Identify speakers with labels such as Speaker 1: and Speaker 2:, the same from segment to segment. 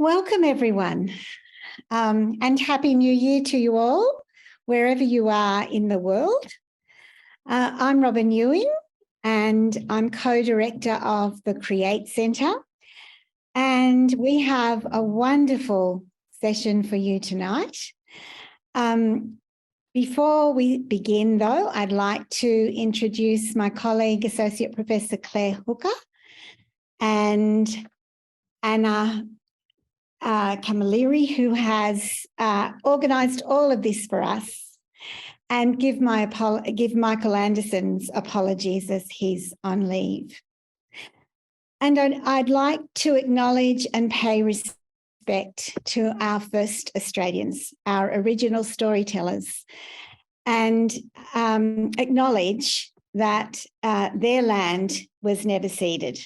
Speaker 1: Welcome, everyone, and Happy New Year to you all, wherever you are in the world. I'm Robin Ewing, and I'm co-director of the Create Centre, and we have a wonderful session for you tonight. Before we begin, though, I'd like to introduce my colleague, Associate Professor Claire Hooker, and Anna Camilleri, who has organised all of this for us, and give Michael Anderson's apologies as he's on leave. And I'd like to acknowledge and pay respect to our first Australians, our original storytellers, and acknowledge that their land was never ceded.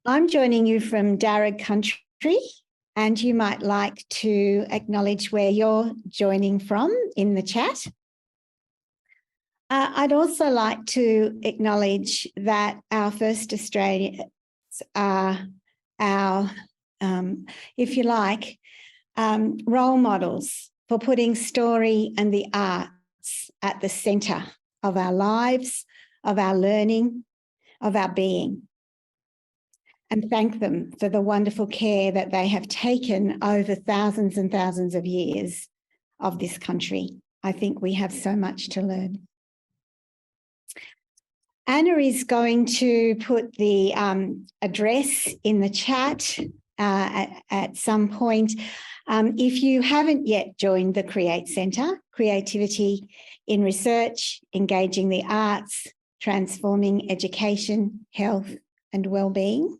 Speaker 1: I'm joining you from Darug country, and you might like to acknowledge where you're joining from in the chat. I'd also like to acknowledge that our first Australians are our, if you like, role models for putting story and the arts at the centre of our lives, of our learning, of our being. And thank them for the wonderful care that they have taken over thousands and thousands of years of this country. I think we have so much to learn. Anna is going to put the address in the chat at some point. If you haven't yet joined the Create Centre, Creativity in Research, Engaging the Arts, Transforming Education, Health and Wellbeing,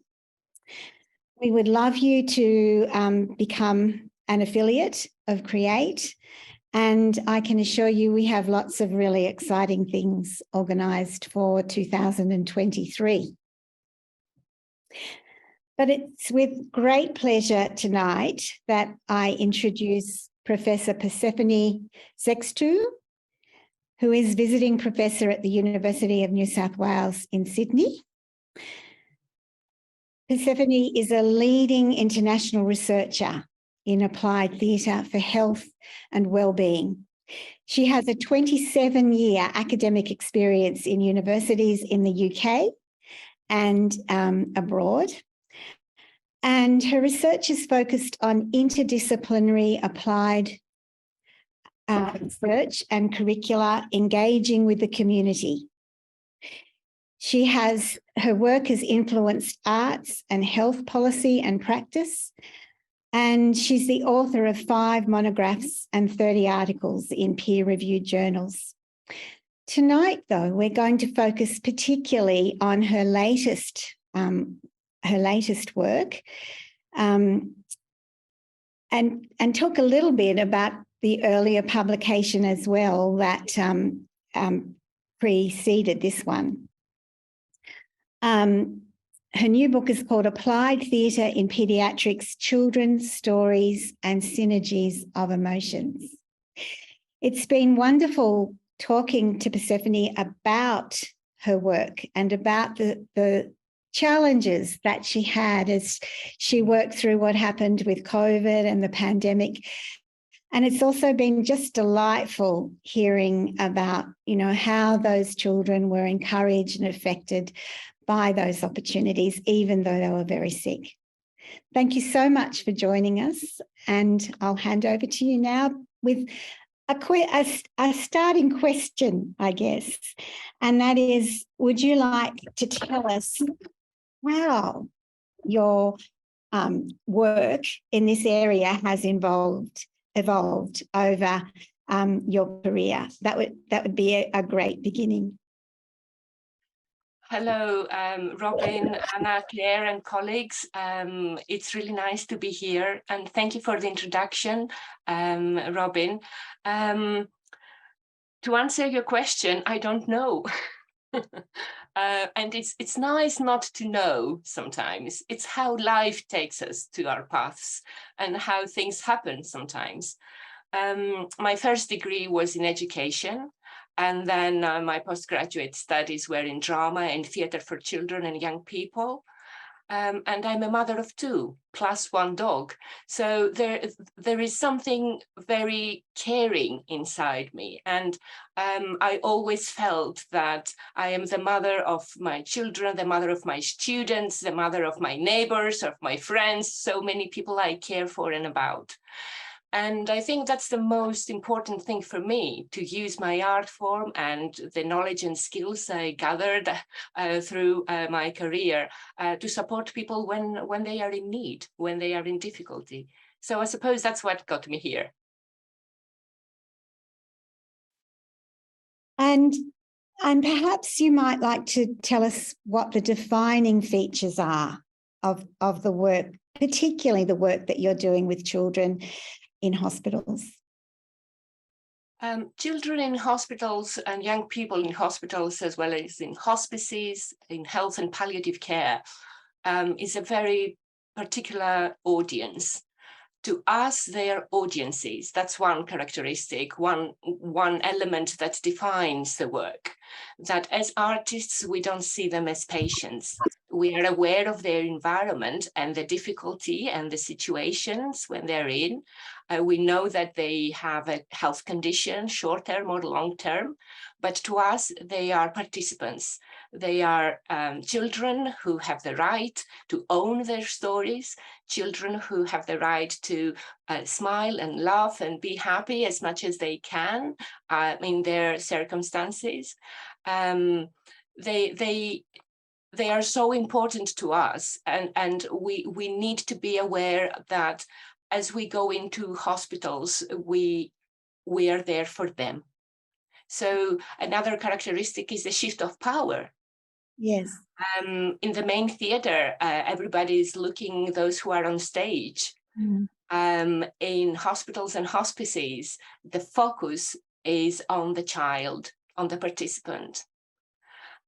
Speaker 1: we would love you to become an affiliate of Create, and I can assure you we have lots of really exciting things organised for 2023. But it's with great pleasure tonight that I introduce Professor Persephone Sextou, who is visiting professor at the University of New South Wales in Sydney. Persephone is a leading international researcher in applied theatre for health and wellbeing. She has a 27-year academic experience in universities in the UK and abroad. And her research is focused on interdisciplinary applied research and curricula engaging with the community. Her work has influenced arts and health policy and practice, and she's the author of 5 monographs and 30 articles in peer-reviewed journals. Tonight, though, we're going to focus particularly on her latest work, and talk a little bit about the earlier publication as well that preceded this one. Her new book is called Applied Theatre in Paediatrics, Children's Stories and Synergies of Emotions. It's been wonderful talking to Persephone about her work and about the challenges that she had as she worked through what happened with COVID and the pandemic. And it's also been just delightful hearing about, how those children were encouraged and affected by those opportunities, even though they were very sick. Thank you so much for joining us, and I'll hand over to you now with a starting question, I guess, and that is, would you like to tell us how your work in this area has evolved over your career? That would be a great beginning.
Speaker 2: Hello, Robin, Anna, Claire, and colleagues. It's really nice to be here, and thank you for the introduction, Robin. To answer your question, I don't know. And it's nice not to know sometimes. It's how life takes us to our paths and how things happen sometimes. My first degree was in education. And then my postgraduate studies were in drama and theatre for children and young people. and I'm a mother of 2 plus 1 dog. So there is something very caring inside me. And I always felt that I am the mother of my children, the mother of my students, the mother of my neighbors, of my friends, so many people I care for and about. And I think that's the most important thing for me, to use my art form and the knowledge and skills I gathered through my career to support people when they are in need, when they are in difficulty. So I suppose that's what got me here.
Speaker 1: And perhaps you might like to tell us what the defining features are of the work, particularly the work that you're doing with children in hospitals.
Speaker 2: Children in hospitals and young people in hospitals, as well as in hospices, in health and palliative care, is a very particular audience. To us, they are audiences. That's one characteristic, one element that defines the work. That as artists, we don't see them as patients. We are aware of their environment and the difficulty and the situations when they're in. We know that they have a health condition, short-term or long-term, but to us, they are participants. They are children who have the right to own their stories, children who have the right to smile and laugh and be happy as much as they can in their circumstances. They are so important to us, and we need to be aware that as we go into hospitals, we are there for them. So another characteristic is the shift of power.
Speaker 1: Yes.
Speaker 2: In the main theater, everybody is looking those who are on stage. In hospitals and hospices, the focus is on the child, on the participant.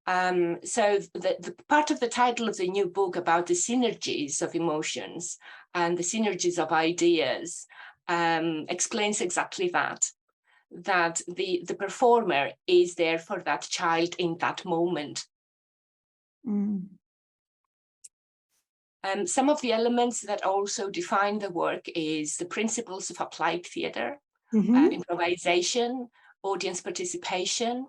Speaker 2: So the part of the title of the new book about the synergies of emotions and the synergies of ideas explains exactly that the performer is there for that child in that moment. Some of the elements that also define the work is the principles of applied theater, improvisation, audience participation,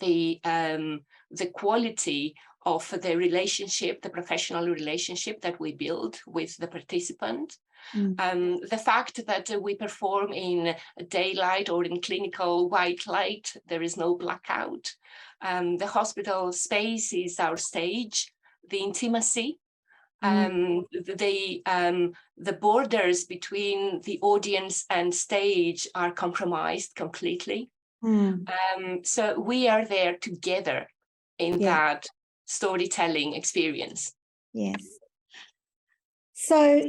Speaker 2: the quality of the relationship, the professional relationship that we build with the participant. The fact that we perform in daylight or in clinical white light, there is no blackout. The hospital space is our stage, the intimacy, the borders between the audience and stage are compromised completely. So we are there together in that storytelling experience.
Speaker 1: Yes. So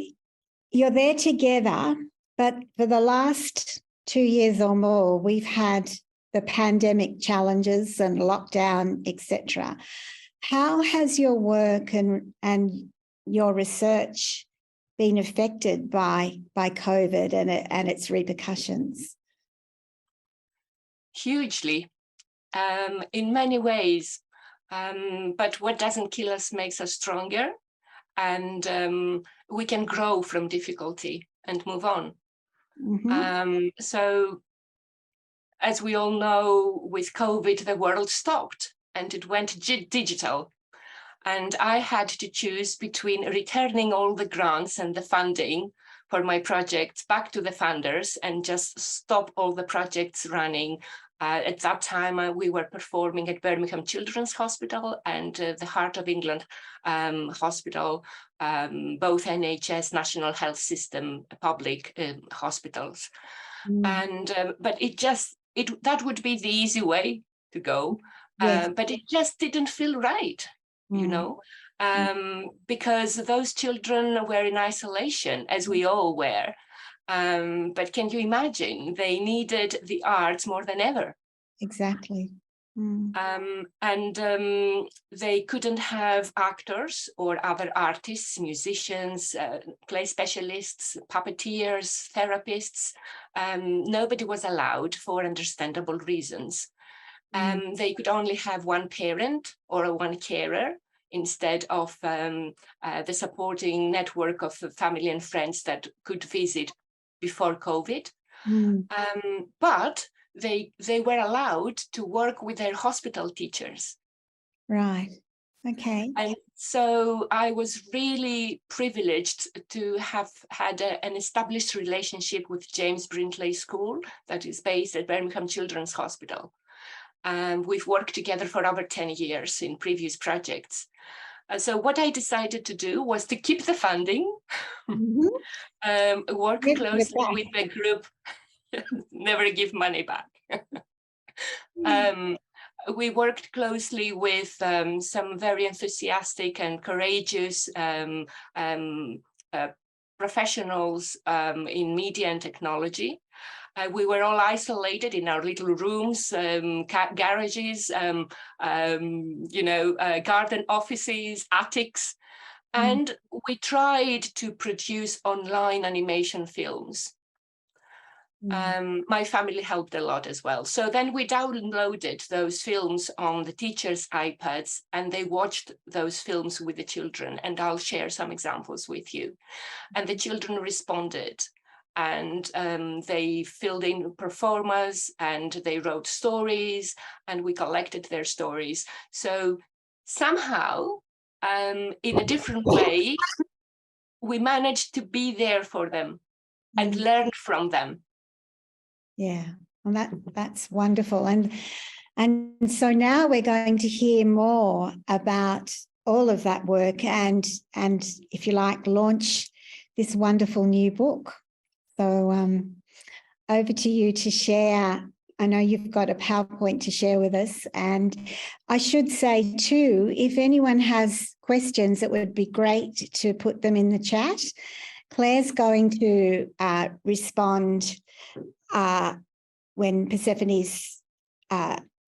Speaker 1: you're there together, but for the last 2 years or more, we've had the pandemic challenges and lockdown, etc. How has your work and your research been affected by COVID and its repercussions?
Speaker 2: Hugely, in many ways. But what doesn't kill us makes us stronger, and we can grow from difficulty and move on. So, as we all know, with COVID, the world stopped and it went digital. And I had to choose between returning all the grants and the funding for my projects back to the funders and just stop all the projects running. At that time, we were performing at Birmingham Children's Hospital and the Heart of England Hospital, both NHS, National Health System, public hospitals. But that would be the easy way to go, but it just didn't feel right, you know, because those children were in isolation, as we all were. But can you imagine? They needed the arts more than ever.
Speaker 1: Exactly.
Speaker 2: They couldn't have actors or other artists, musicians, play specialists, puppeteers, therapists. Nobody was allowed for understandable reasons. They could only have one parent or one carer instead of the supporting network of family and friends that could visit before COVID. But they were allowed to work with their hospital teachers.
Speaker 1: Right. Okay.
Speaker 2: And so I was really privileged to have had an established relationship with James Brindley School that is based at Birmingham Children's Hospital. We've worked together for over 10 years in previous projects. So what I decided to do was to keep the funding, work closely with the group, never give money back. We worked closely with some very enthusiastic and courageous professionals in media and technology. We were all isolated in our little rooms, garages, garden offices, attics, and we tried to produce online animation films. My family helped a lot as well. So then we downloaded those films on the teachers' iPads and they watched those films with the children, and I'll share some examples with you. And the children responded, and they filled in performers and they wrote stories and we collected their stories. So somehow, in a different way, we managed to be there for them and learn from them.
Speaker 1: Yeah, well, that's wonderful. And so now we're going to hear more about all of that work and if you like, launch this wonderful new book. So over to you to share. I know you've got a PowerPoint to share with us. And I should say too, if anyone has questions, it would be great to put them in the chat. Claire's going to respond when Persephone's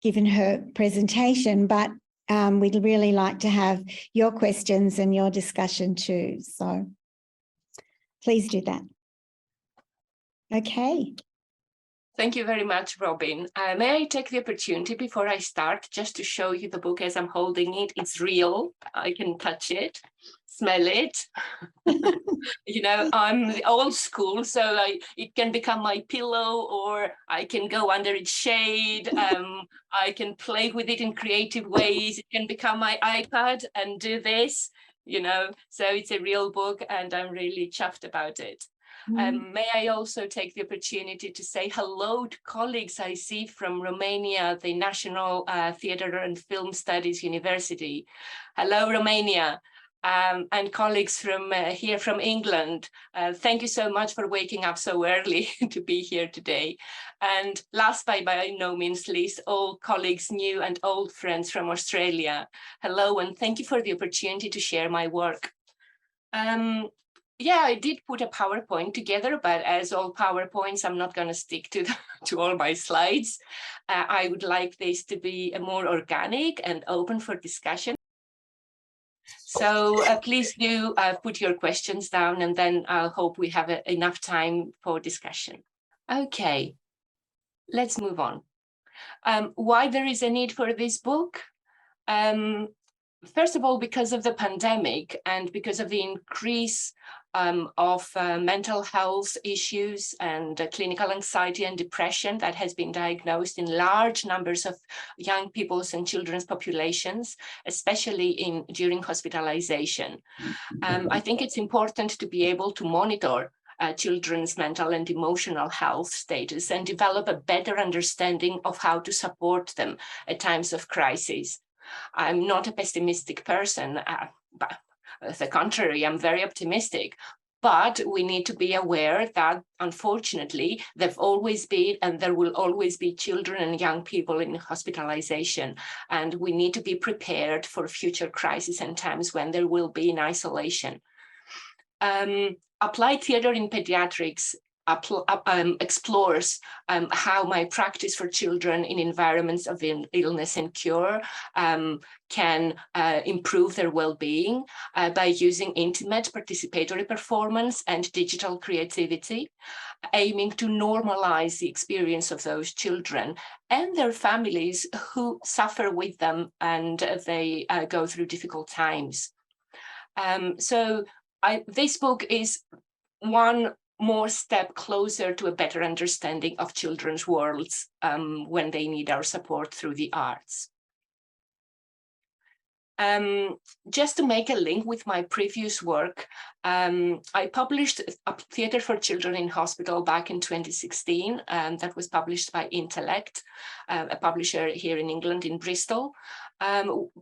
Speaker 1: given her presentation, but we'd really like to have your questions and your discussion too. So please do that. Okay.
Speaker 2: Thank you very much, Robin. May I take the opportunity before I start just to show you the book as I'm holding it? It's real. I can touch it, smell it. I'm the old school, so it can become my pillow, or I can go under its shade. I can play with it in creative ways. It can become my iPad and do this, so it's a real book and I'm really chuffed about it. May I also take the opportunity to say hello to colleagues I see from Romania, the National Theatre and Film Studies University. Hello, Romania. And colleagues from here from England. Thank you so much for waking up so early to be here today. And last but by no means least, all colleagues, new and old friends from Australia. Hello, and thank you for the opportunity to share my work. Yeah, I did put a PowerPoint together, but as all PowerPoints, I'm not going to stick to all my slides. I would like this to be more organic and open for discussion. So please do put your questions down, and then I'll hope we have enough time for discussion. Okay, let's move on. Why there is a need for this book? First of all, because of the pandemic and because of the increase of mental health issues and clinical anxiety and depression that has been diagnosed in large numbers of young people's and children's populations, especially during hospitalization. I think it's important to be able to monitor children's mental and emotional health status and develop a better understanding of how to support them at times of crisis. I'm not a pessimistic person, but the contrary, I'm very optimistic. But we need to be aware that, unfortunately, there've always been and there will always be children and young people in hospitalization. And we need to be prepared for future crises and times when there will be in isolation. Applied theater in pediatrics explores how my practice for children in environments of illness and cure can improve their well-being by using intimate participatory performance and digital creativity, aiming to normalize the experience of those children and their families who suffer with them and they go through difficult times. So this book is one more step closer to a better understanding of children's worlds when they need our support through the arts. Just to make a link with my previous work, I published a Theatre for Children in Hospital back in 2016, that was published by Intellect, a publisher here in England, in Bristol.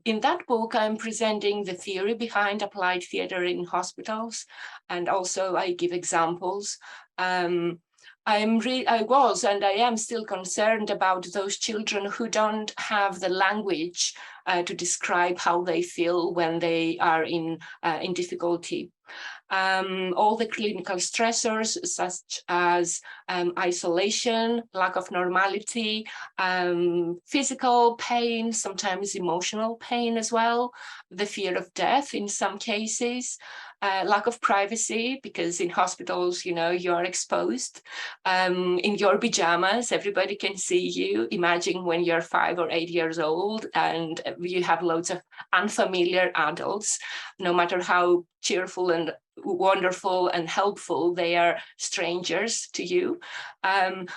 Speaker 2: In that book, I'm presenting the theory behind applied theatre in hospitals, and also I give examples. I was and I am still concerned about those children who don't have the language to describe how they feel when they are in difficulty. All the clinical stressors such as isolation, lack of normality, physical pain, sometimes emotional pain as well, the fear of death in some cases, lack of privacy, because in hospitals, you know, you're exposed in your pajamas, everybody can see you. Imagine when you're 5 or 8 years old and you have loads of unfamiliar adults, no matter how cheerful and wonderful and helpful, they are strangers to you.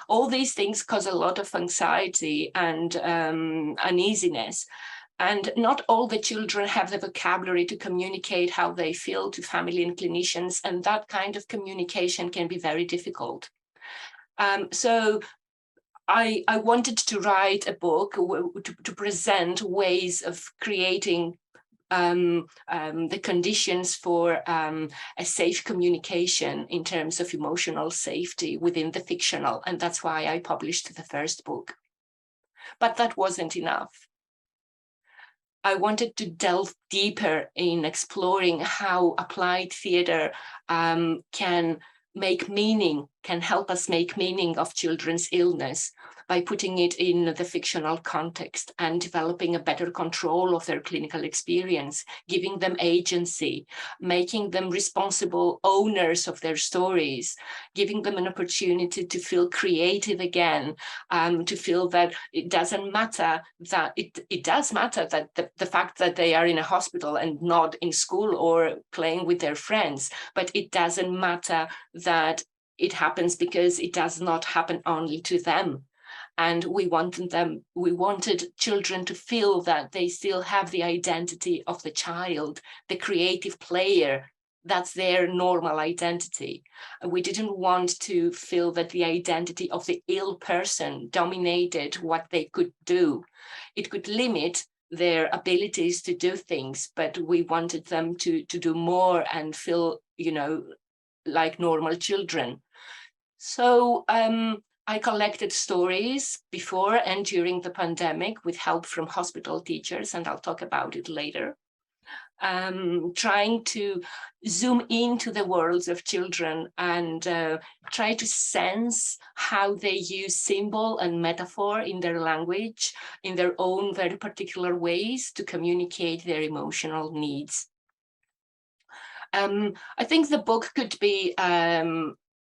Speaker 2: All these things cause a lot of anxiety and uneasiness. And not all the children have the vocabulary to communicate how they feel to family and clinicians, and that kind of communication can be very difficult. So I wanted to write a book to present ways of creating the conditions for a safe communication in terms of emotional safety within the fictional, and that's why I published the first book. But that wasn't enough. I wanted to delve deeper in exploring how applied theatre can make meaning, can help us make meaning of children's illness by putting it in the fictional context and developing a better control of their clinical experience, giving them agency, making them responsible owners of their stories, giving them an opportunity to feel creative again, to feel that it doesn't matter that it does matter that the fact that they are in a hospital and not in school or playing with their friends, but it doesn't matter that it happens because it does not happen only to them. And we wanted children to feel that they still have the identity of the child, the creative player. That's their normal identity. We didn't want to feel that the identity of the ill person dominated what they could do. It could limit their abilities to do things, but we wanted them to do more and feel, you know, like normal children. So I collected stories before and during the pandemic with help from hospital teachers, and I'll talk about it later. Trying to zoom into the worlds of children and try to sense how they use symbol and metaphor in their language, in their own very particular ways to communicate their emotional needs. I think the book could be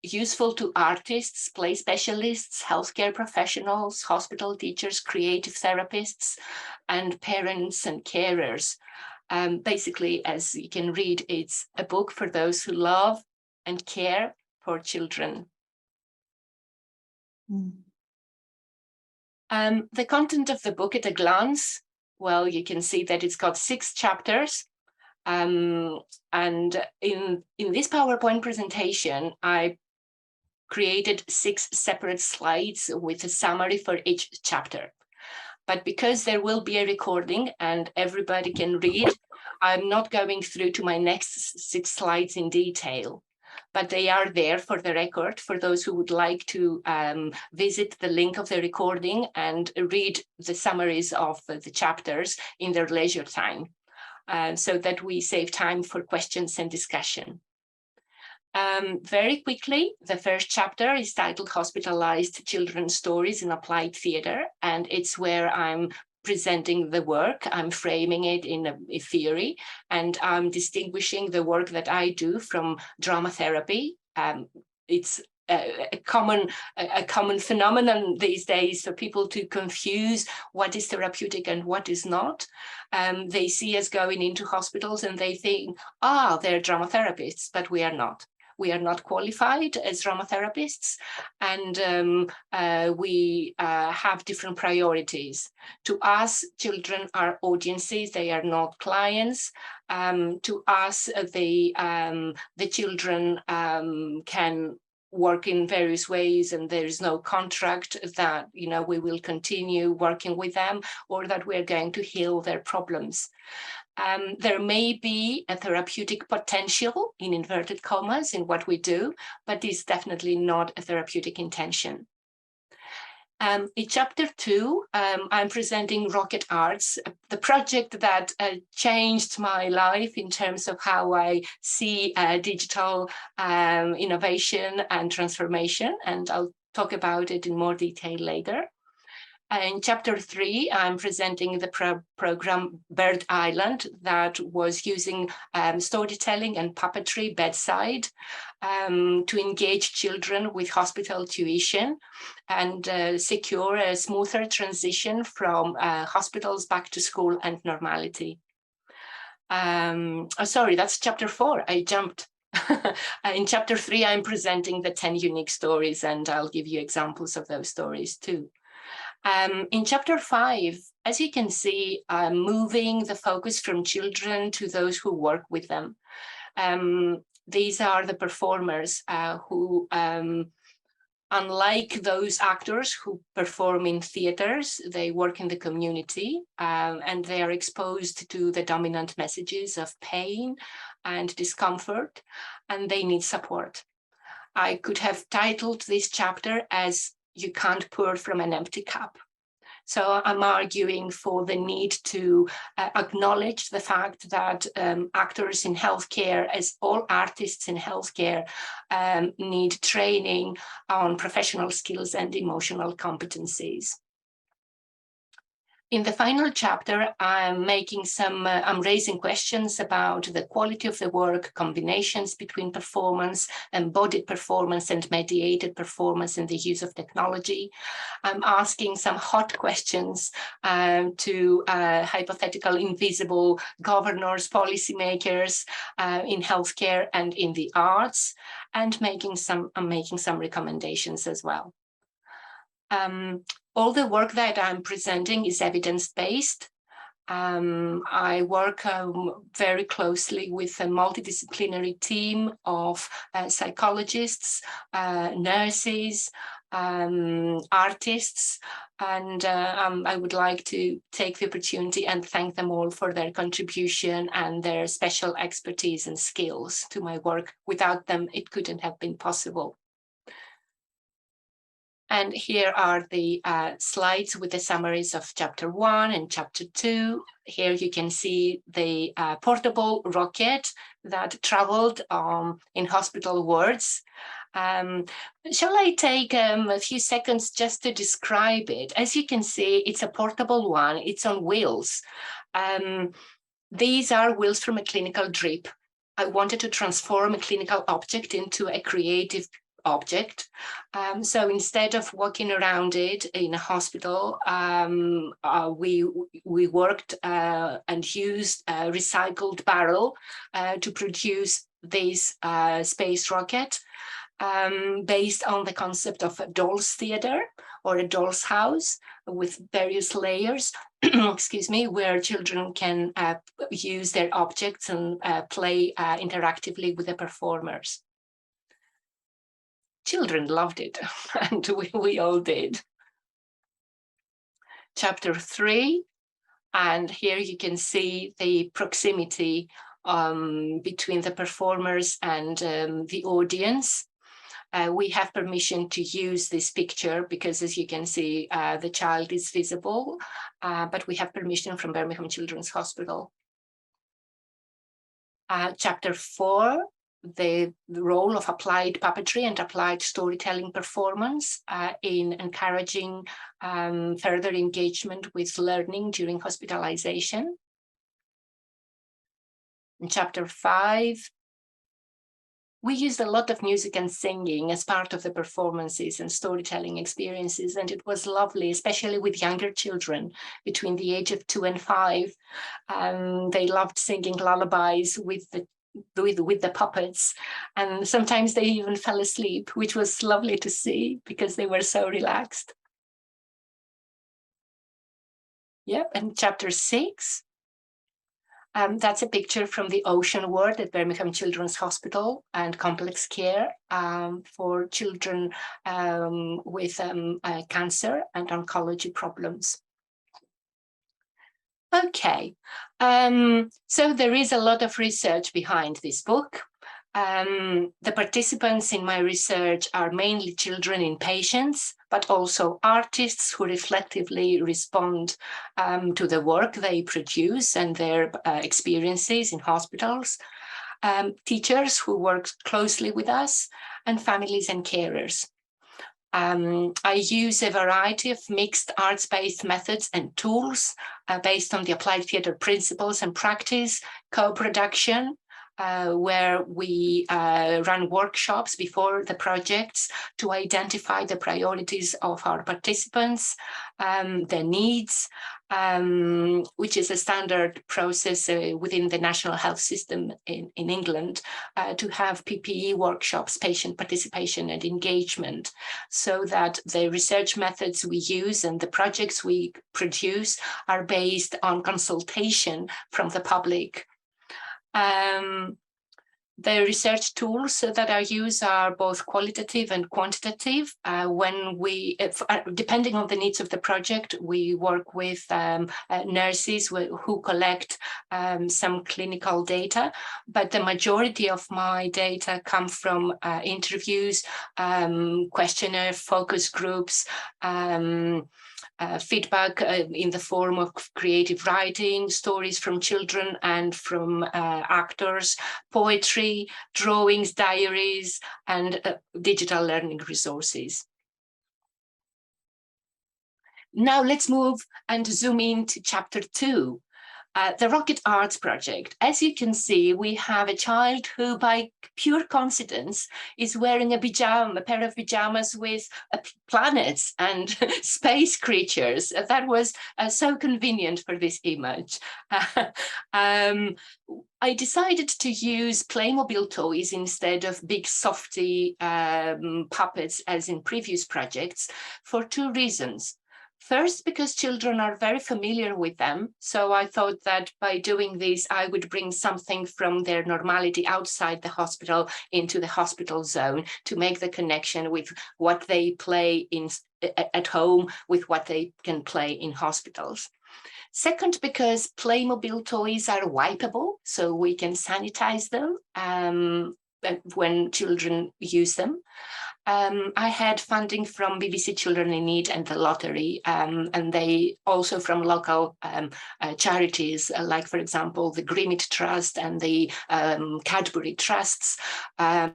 Speaker 2: useful to artists, play specialists, healthcare professionals, hospital teachers, creative therapists, and parents and carers. Basically, as you can read, it's a book for those who love and care for children. The content of the book at a glance, well, you can see that it's got 6 chapters. And in this PowerPoint presentation, I created 6 separate slides with a summary for each chapter. But because there will be a recording and everybody can read, I'm not going through to my next 6 slides in detail, but they are there for the record for those who would like to visit the link of the recording and read the summaries of the chapters in their leisure time, so that we save time for questions and discussion. Very quickly, the first chapter is titled Hospitalized Children's Stories in Applied Theatre, and it's where I'm presenting the work. I'm framing it in a theory, and I'm distinguishing the work that I do from drama therapy. It's a common phenomenon these days for people to confuse what is therapeutic and what is not. They see us going into hospitals and they think, they're drama therapists, but we are not. We are not qualified as drama therapists, and we have different priorities. To us, children are audiences, they are not clients. To us, the children can work in various ways, and there is no contract that we will continue working with them or that we're going to heal their problems. There may be a therapeutic potential, in inverted commas, in what we do, but it's definitely not a therapeutic intention. In chapter 2, I'm presenting Rocket Arts, the project that changed my life in terms of how I see digital innovation and transformation, and I'll talk about it in more detail later. In chapter 3, I'm presenting the program Bird Island that was using storytelling and puppetry bedside to engage children with hospital tuition and secure a smoother transition from hospitals back to school and normality. Sorry, that's chapter 4. I jumped. In chapter 3, I'm presenting the 10 unique stories, and I'll give you examples of those stories too. In chapter 5, as you can see, I'm moving the focus from children to those who work with them. These are the performers who, unlike those actors who perform in theaters, they work in the community, and they are exposed to the dominant messages of pain and discomfort, and they need support. I could have titled this chapter as "You can't pour from an empty cup." So I'm arguing for the need to acknowledge the fact that actors in healthcare, as all artists in healthcare, need training on professional skills and emotional competencies. In the final chapter, I'm raising questions about the quality of the work, combinations between performance, embodied performance, and mediated performance in the use of technology. I'm asking some hot questions to hypothetical invisible governors, policymakers in healthcare and in the arts, and I'm making some recommendations as well. All the work that I'm presenting is evidence-based. I work very closely with a multidisciplinary team of psychologists, nurses, artists, and I would like to take the opportunity and thank them all for their contribution and their special expertise and skills to my work. Without them, it couldn't have been possible. And here are the slides with the summaries of chapter 1 and chapter 2. Here you can see the portable rocket that traveled in hospital wards. Shall I take a few seconds just to describe it? As you can see, it's a portable one. It's on wheels. These are wheels from a clinical drip. I wanted to transform a clinical object into a creative object. So instead of walking around it in a hospital, we worked and used a recycled barrel to produce this space rocket based on the concept of a doll's theater or a doll's house with various layers, excuse me, where children can use their objects and play interactively with the performers. Children loved it, and we all did. Chapter 3, and here you can see the proximity between the performers and the audience. We have permission to use this picture because, as you can see, the child is visible, but we have permission from Birmingham Children's Hospital. Chapter 4, the role of applied puppetry and applied storytelling performance in encouraging further engagement with learning during hospitalization. In chapter 5, we used a lot of music and singing as part of the performances and storytelling experiences, and it was lovely, especially with younger children between the age of 2 and 5. They loved singing lullabies with the puppets, and sometimes they even fell asleep, which was lovely to see because they were so relaxed. Yep, and chapter 6. That's a picture from the ocean ward at Birmingham Children's Hospital and complex care for children with cancer and oncology problems. Okay, so there is a lot of research behind this book. The participants in my research are mainly children in patients, but also artists who reflectively respond to the work they produce and their experiences in hospitals, teachers who work closely with us, and families and carers. I use a variety of mixed arts-based methods and tools based on the applied theatre principles and practice, co-production, where we run workshops before the projects to identify the priorities of our participants, their needs, which is a standard process within the National Health System in England, to have PPE workshops, patient participation and engagement, so that the research methods we use and the projects we produce are based on consultation from the public. The research tools that I use are both qualitative and quantitative. When we, depending on the needs of the project, we work with nurses who collect some clinical data, but the majority of my data come from interviews, questionnaire, focus groups, feedback in the form of creative writing, stories from children and from actors, poetry, drawings, diaries, and digital learning resources. Now let's move and zoom into chapter 2. The Rocket Arts Project. As you can see, we have a child who, by pure coincidence, is wearing a pair of pajamas with planets and space creatures. That was so convenient for this image. I decided to use Playmobil toys instead of big softy puppets as in previous projects for 2 reasons. First, because children are very familiar with them. So I thought that by doing this, I would bring something from their normality outside the hospital into the hospital zone to make the connection with what they play at home with what they can play in hospitals. Second, because Playmobil toys are wipeable, so we can sanitize them when children use them. I had funding from BBC Children in Need and the Lottery, and they also from local charities, like, for example, the Greenwich Trust and the Cadbury Trusts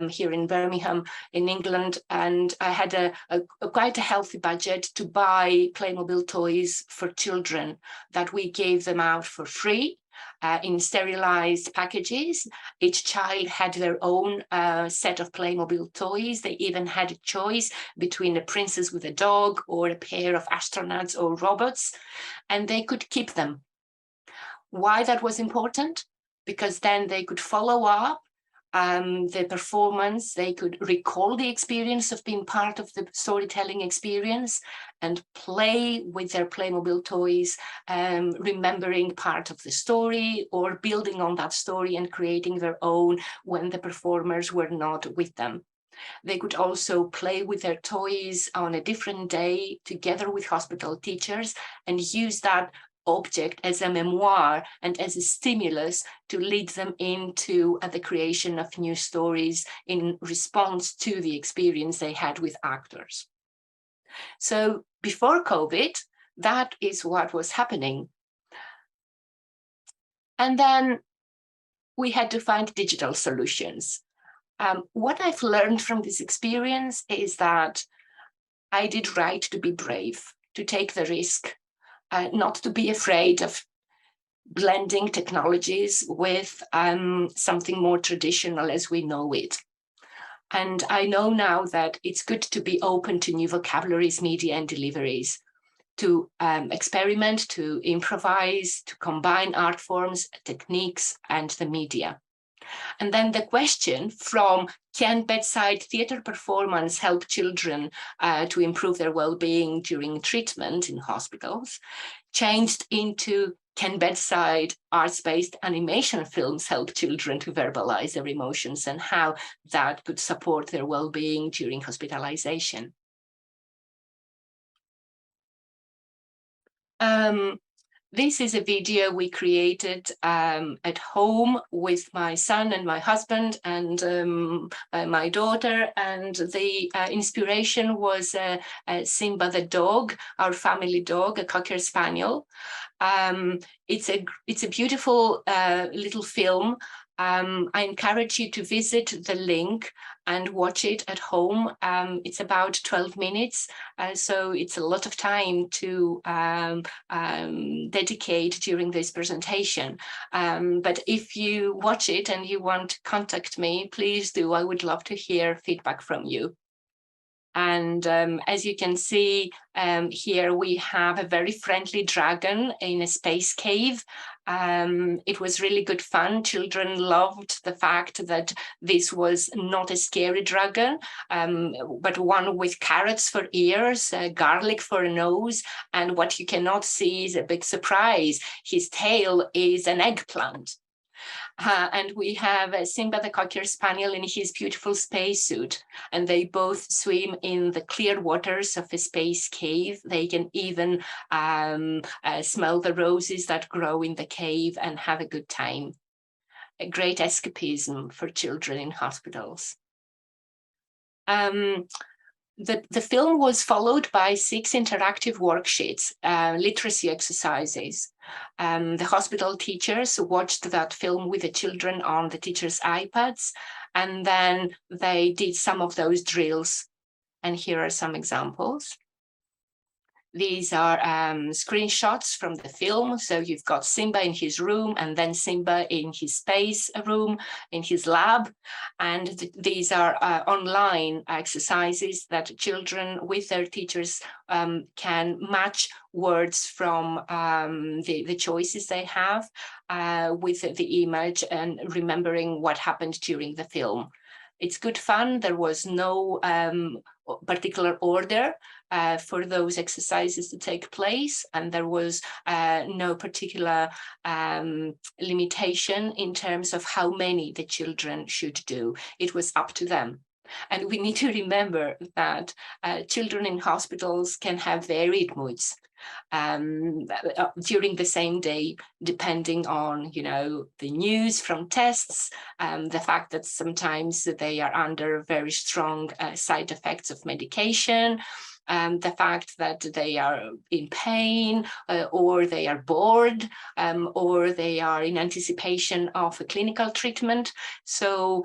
Speaker 2: here in Birmingham, in England. And I had quite a healthy budget to buy Playmobil toys for children that we gave them out for free. In sterilized packages. Each child had their own set of Playmobil toys. They even had a choice between a princess with a dog or a pair of astronauts or robots, and they could keep them. Why that was important? Because then they could follow up the performance, they could recall the experience of being part of the storytelling experience and play with their Playmobil toys, remembering part of the story or building on that story and creating their own when the performers were not with them. They could also play with their toys on a different day together with hospital teachers and use that object as a memoir and as a stimulus to lead them into the creation of new stories in response to the experience they had with actors. So before COVID, that is what was happening. And then we had to find digital solutions. What I've learned from this experience is that I did right to be brave, to take the risk, not to be afraid of blending technologies with something more traditional as we know it. And I know now that it's good to be open to new vocabularies, media, and deliveries, to experiment, to improvise, to combine art forms, techniques, and the media. And then the question from, can bedside theatre performance help children to improve their well-being during treatment in hospitals, changed into, can bedside arts-based animation films help children to verbalize their emotions and how that could support their well-being during hospitalization. This is a video we created at home with my son and my husband and my daughter, and the inspiration was Simba the dog, our family dog, a Cocker Spaniel. It's a beautiful little film. I encourage you to visit the link and watch it at home. It's about 12 minutes, so it's a lot of time to dedicate during this presentation. But if you watch it and you want to contact me, please do. I would love to hear feedback from you. And as you can see here, we have a very friendly dragon in a space cave. It was really good fun. Children loved the fact that this was not a scary dragon, but one with carrots for ears, garlic for a nose, and what you cannot see is a big surprise. His tail is an eggplant. And we have Simba the Cocker Spaniel in his beautiful spacesuit, and they both swim in the clear waters of a space cave. They can even smell the roses that grow in the cave and have a good time. A great escapism for children in hospitals. The film was followed by 6 interactive worksheets, literacy exercises. The hospital teachers watched that film with the children on the teachers' iPads, and then they did some of those drills. And here are some examples. These are screenshots from the film. So you've got Simba in his room, and then Simba in his space room, in his lab. And these are online exercises that children with their teachers can match words from the choices they have with the image and remembering what happened during the film. It's good fun. There was no particular order for those exercises to take place, and there was no particular limitation in terms of how many the children should do. It was up to them. And we need to remember that children in hospitals can have varied moods during the same day, depending on, the news from tests, the fact that sometimes they are under very strong side effects of medication, the fact that they are in pain, or they are bored, or they are in anticipation of a clinical treatment. So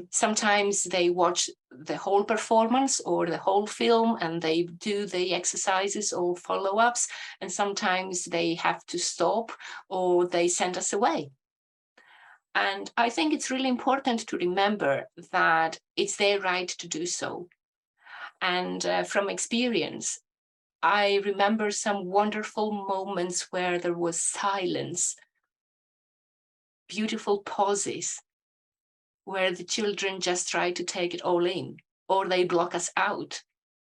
Speaker 2: sometimes they watch the whole performance or the whole film and they do the exercises or follow-ups, and sometimes they have to stop or they send us away. And I think it's really important to remember that it's their right to do so. And from experience, I remember some wonderful moments where there was silence, beautiful pauses, where the children just try to take it all in, or they block us out.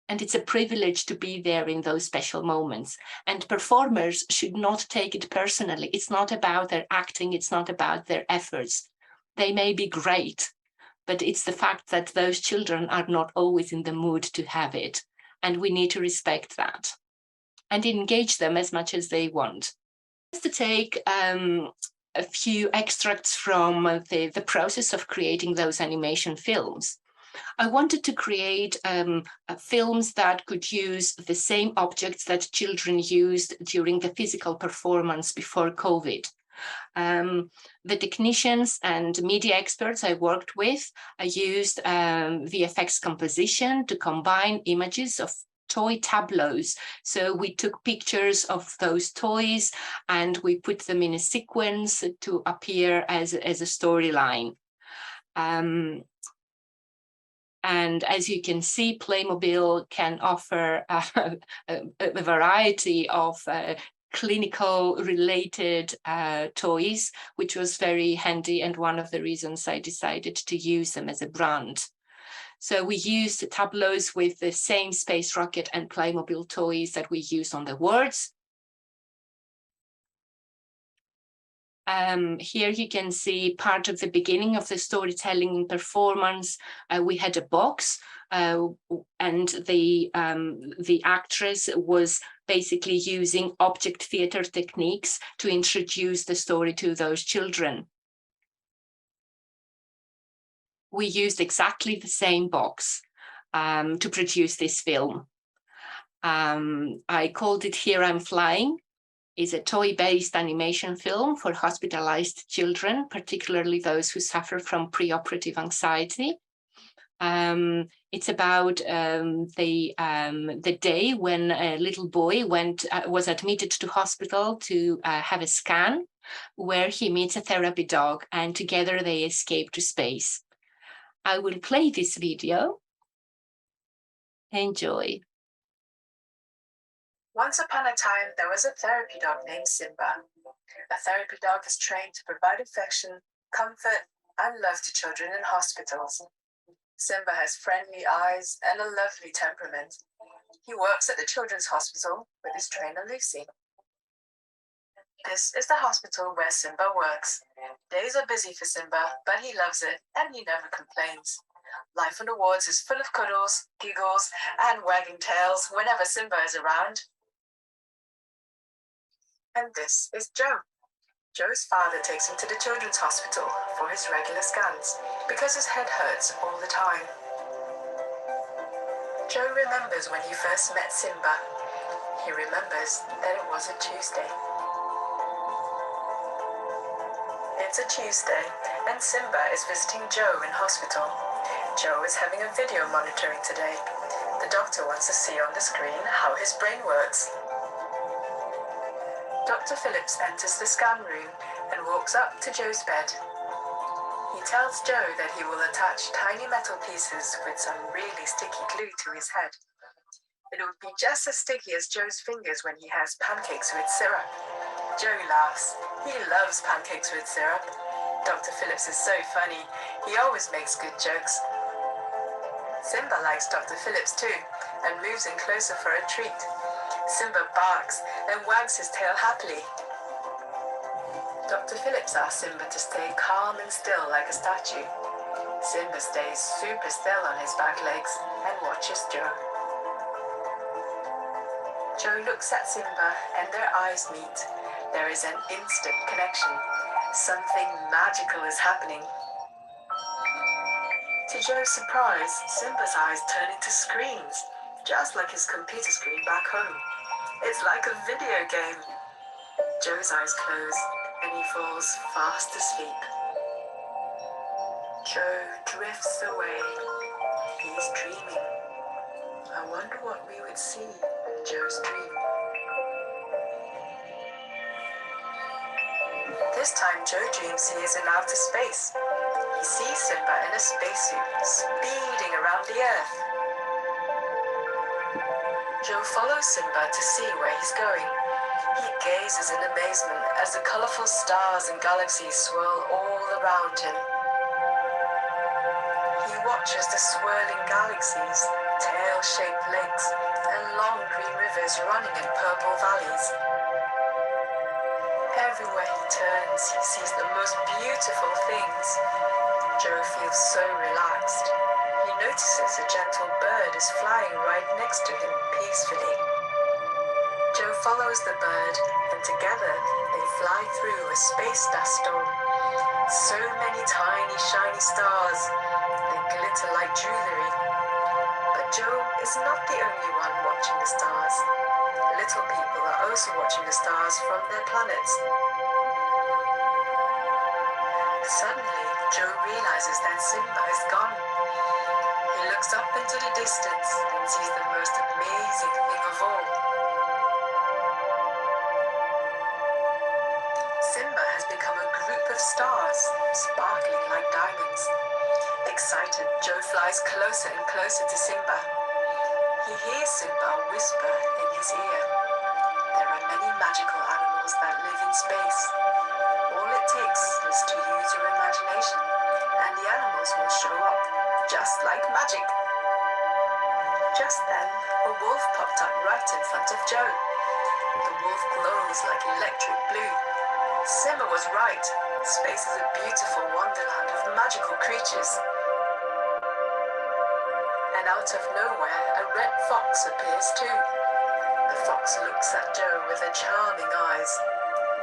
Speaker 2: And it's a privilege to be there in those special moments. And performers should not take it personally. It's not about their acting, it's not about their efforts. They may be great, but it's the fact that those children are not always in the mood to have it. And we need to respect that and engage them as much as they want. Just to take a few extracts from the process of creating those animation films. I wanted to create films that could use the same objects that children used during the physical performance before COVID. The technicians and media experts I worked with, I used VFX composition to combine images of toy tableaus. So we took pictures of those toys and we put them in a sequence to appear as a storyline. And as you can see, Playmobil can offer a variety of clinical related toys, which was very handy and one of the reasons I decided to use them as a brand. So we used tableaus with the same space rocket and Playmobil toys that we used on the wards. Here you can see part of the beginning of the storytelling performance. We had a box and the actress was basically using object theater techniques to introduce the story to those children. We used exactly the same box to produce this film. I called it Here I'm Flying. Is a toy-based animation film for hospitalized children, particularly those who suffer from preoperative anxiety. It's about the day when a little boy was admitted to hospital to have a scan, where he meets a therapy dog, and together they escape to space. I will play this video. Enjoy.
Speaker 3: Once upon a time, there was a therapy dog named Simba. A therapy dog is trained to provide affection, comfort, and love to children in hospitals. Simba has friendly eyes and a lovely temperament. He works at the children's hospital with his trainer Lucy. This is the hospital where Simba works. Days are busy for Simba, but he loves it and he never complains. Life on the wards is full of cuddles, giggles, and wagging tails whenever Simba is around. And this is Joe. Joe's father takes him to the children's hospital for his regular scans because his head hurts all the time. Joe remembers when he first met Simba. He remembers that it was a Tuesday. It's a Tuesday, and Simba is visiting Joe in hospital. Joe is having a video monitoring today. The doctor wants to see on the screen how his brain works. Dr. Phillips enters the scan room and walks up to Joe's bed. He tells Joe that he will attach tiny metal pieces with some really sticky glue to his head. It would be just as sticky as Joe's fingers when he has pancakes with syrup. Joe laughs. He loves pancakes with syrup. Dr. Phillips is so funny. He always makes good jokes. Simba likes Dr. Phillips too and moves in closer for a treat. Simba barks and wags his tail happily. Dr. Phillips asks Simba to stay calm and still like a statue. Simba stays super still on his back legs and watches Joe. Joe looks at Simba and their eyes meet. There is an instant connection. Something magical is happening. To Joe's surprise, Simba's eyes turn into screens, just like his computer screen back home. It's like a video game. Joe's eyes close and he falls fast asleep. Joe drifts away. He's dreaming. I wonder what we would see in Joe's dream. This time Joe dreams he is in outer space. He sees Simba in a spacesuit, speeding around the Earth. Joe follows Simba to see where he's going. He gazes in amazement as the colorful stars and galaxies swirl all around him. He watches the swirling galaxies, tail-shaped lakes, and long green rivers running in purple valleys. Everywhere he turns, he sees the most beautiful things. Joe feels so relaxed. He notices a gentle bird is flying right next to him peacefully. Joe follows the bird, and together they fly through a space dust storm. So many tiny, shiny stars. They glitter like jewelry. But Joe is not the only one watching the stars. Little people are also watching the stars from their planets. Suddenly, Joe realizes that Simba is gone. He looks up into the distance and sees the most amazing thing of all. Simba has become a group of stars, sparkling like diamonds. Excited, Joe flies closer and closer to Simba. He hears Simba whisper in his ear. There are many magical animals that live in space. All it takes is to use your imagination, and the animals will show up, just like magic. Just then, a wolf popped up right in front of Joe. The wolf glows like electric blue. Simba was right. Space is a beautiful wonderland of magical creatures. And out of nowhere, a red fox appears too. The fox looks at Joe with her charming eyes.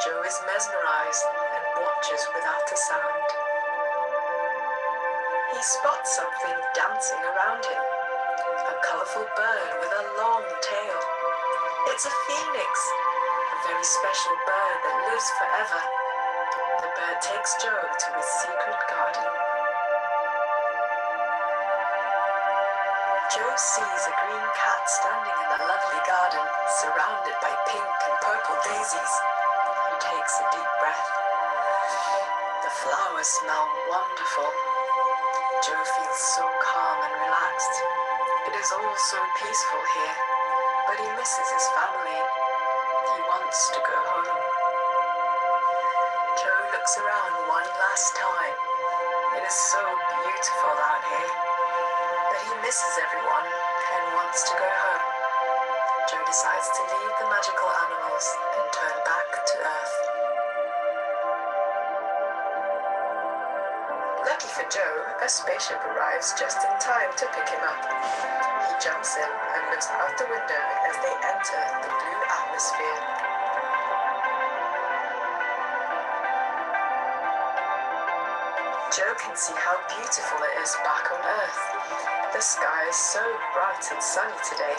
Speaker 3: Joe is mesmerized and watches without a sound. He spots something dancing around him. A colorful bird with a long tail. It's a phoenix, a very special bird that lives forever. The bird takes Joe to his secret garden. Joe sees a green cat standing in a lovely garden, surrounded by pink and purple daisies. He takes a deep breath. The flowers smell wonderful. Joe feels so calm and relaxed. It is all so peaceful here, but he misses his family. He wants to go home. Joe looks around one last time. It is so beautiful out here, but he misses everyone and wants to go home. Joe decides to leave the magical animals and turn back to Earth. Lucky for Joe, a spaceship arrives just in time to pick him up. He jumps in and looks out the window as they enter the blue atmosphere. Joe can see how beautiful it is back on Earth. The sky is so bright and sunny today.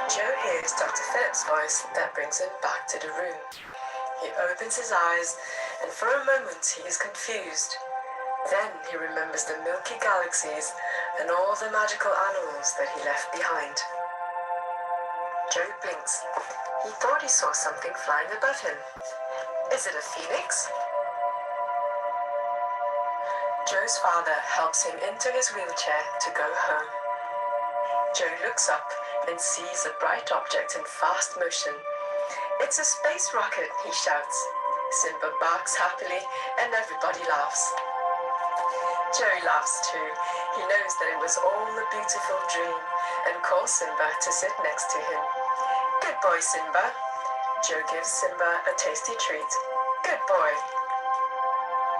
Speaker 3: Joe hears Dr. Phillips' voice that brings him back to the room. He opens his eyes, and for a moment he is confused. Then he remembers the milky galaxies and all the magical animals that he left behind. Joe blinks. He thought he saw something flying above him. Is it a phoenix? Joe's father helps him into his wheelchair to go home. Joe looks up and sees a bright object in fast motion. It's a space rocket, he shouts. Simba barks happily and everybody laughs. Joe laughs too. He knows that it was all a beautiful dream and calls Simba to sit next to him. Good boy, Simba. Joe gives Simba a tasty treat. Good boy.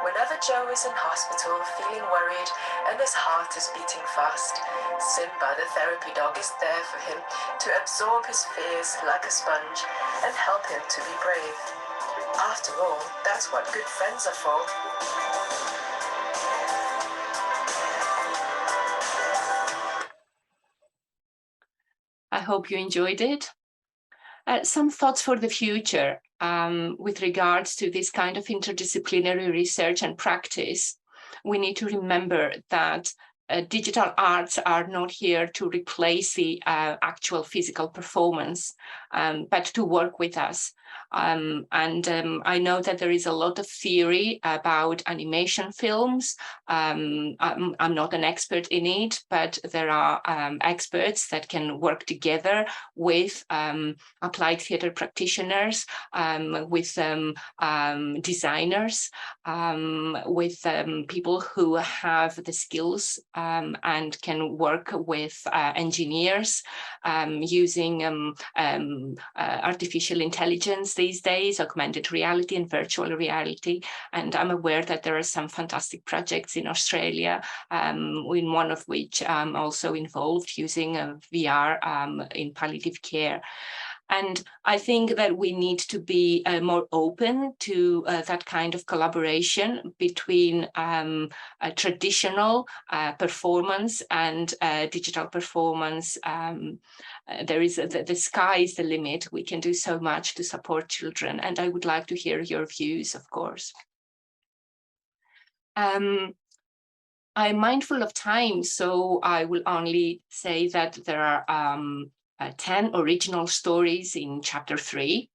Speaker 3: Whenever Joe is in hospital feeling worried and his heart is beating fast, Simba the therapy dog is there for him to absorb his fears like a sponge and help him to be brave. After all, that's what good friends are for.
Speaker 2: I hope you enjoyed it. Some thoughts for the future with regards to this kind of interdisciplinary research and practice. We need to remember that digital arts are not here to replace the actual physical performance, but to work with us. I know that there is a lot of theory about animation films. I'm not an expert in it, but there are experts that can work together with applied theatre practitioners, with designers, with people who have the skills and can work with engineers using artificial intelligence these days, augmented reality and virtual reality. And I'm aware that there are some fantastic projects in Australia, in one of which I'm also involved using VR in palliative care. And I think that we need to be more open to that kind of collaboration between traditional performance and digital performance. There is the sky is the limit. We can do so much to support children, and I would like to hear your views, of course. I'm mindful of time, so I will only say that there are 10 original stories in chapter 3.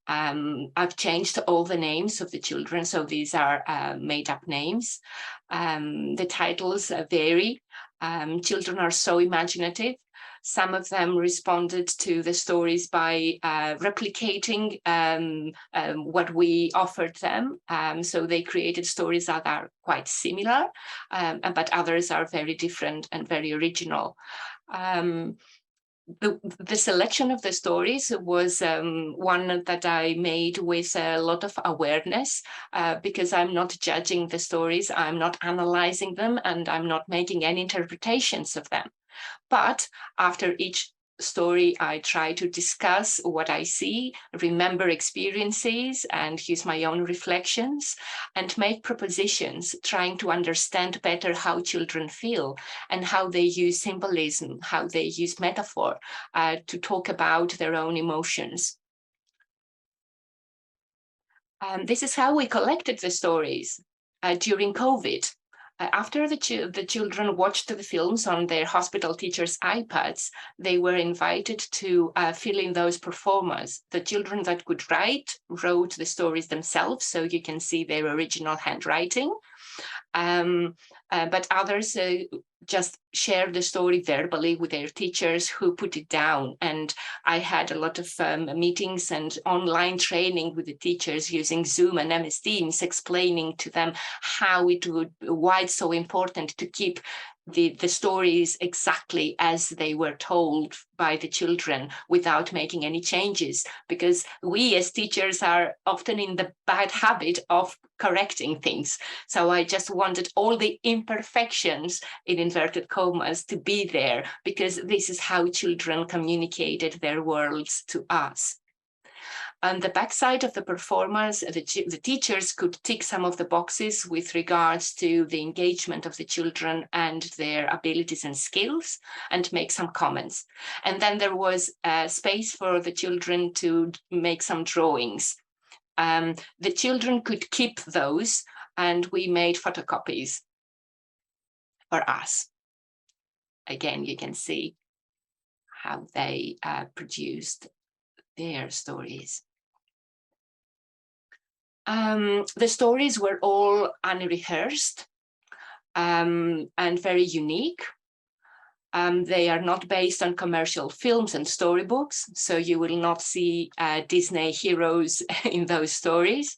Speaker 2: I've changed all the names of the children, so these are made-up names. The titles vary. Children are so imaginative. Some of them responded to the stories by replicating what we offered them. So they created stories that are quite similar, but others are very different and very original. The selection of the stories was one that I made with a lot of awareness, because I'm not judging the stories, I'm not analyzing them, and I'm not making any interpretations of them. But after each story, I try to discuss what I see, remember experiences, and use my own reflections, and make propositions, trying to understand better how children feel and how they use symbolism, how they use metaphor to talk about their own emotions. This is how we collected the stories during COVID. After the children watched the films on their hospital teachers' iPads, they were invited to fill in those performers. The children that could write wrote the stories themselves, so you can see their original handwriting. But others just shared the story verbally with their teachers, who put it down. And I had a lot of meetings and online training with the teachers using Zoom and MS Teams, explaining to them why it's so important to keep the stories exactly as they were told by the children without making any changes, because we as teachers are often in the bad habit of correcting things. So I just wanted all the imperfections, in inverted commas, to be there, because this is how children communicated their worlds to us. On the backside of the performance, the teachers could tick some of the boxes with regards to the engagement of the children and their abilities and skills, and make some comments. And then there was space for the children to make some drawings. The children could keep those, and we made photocopies for us. Again, you can see how they produced their stories. The stories were all unrehearsed and very unique. They are not based on commercial films and storybooks, so you will not see Disney heroes in those stories.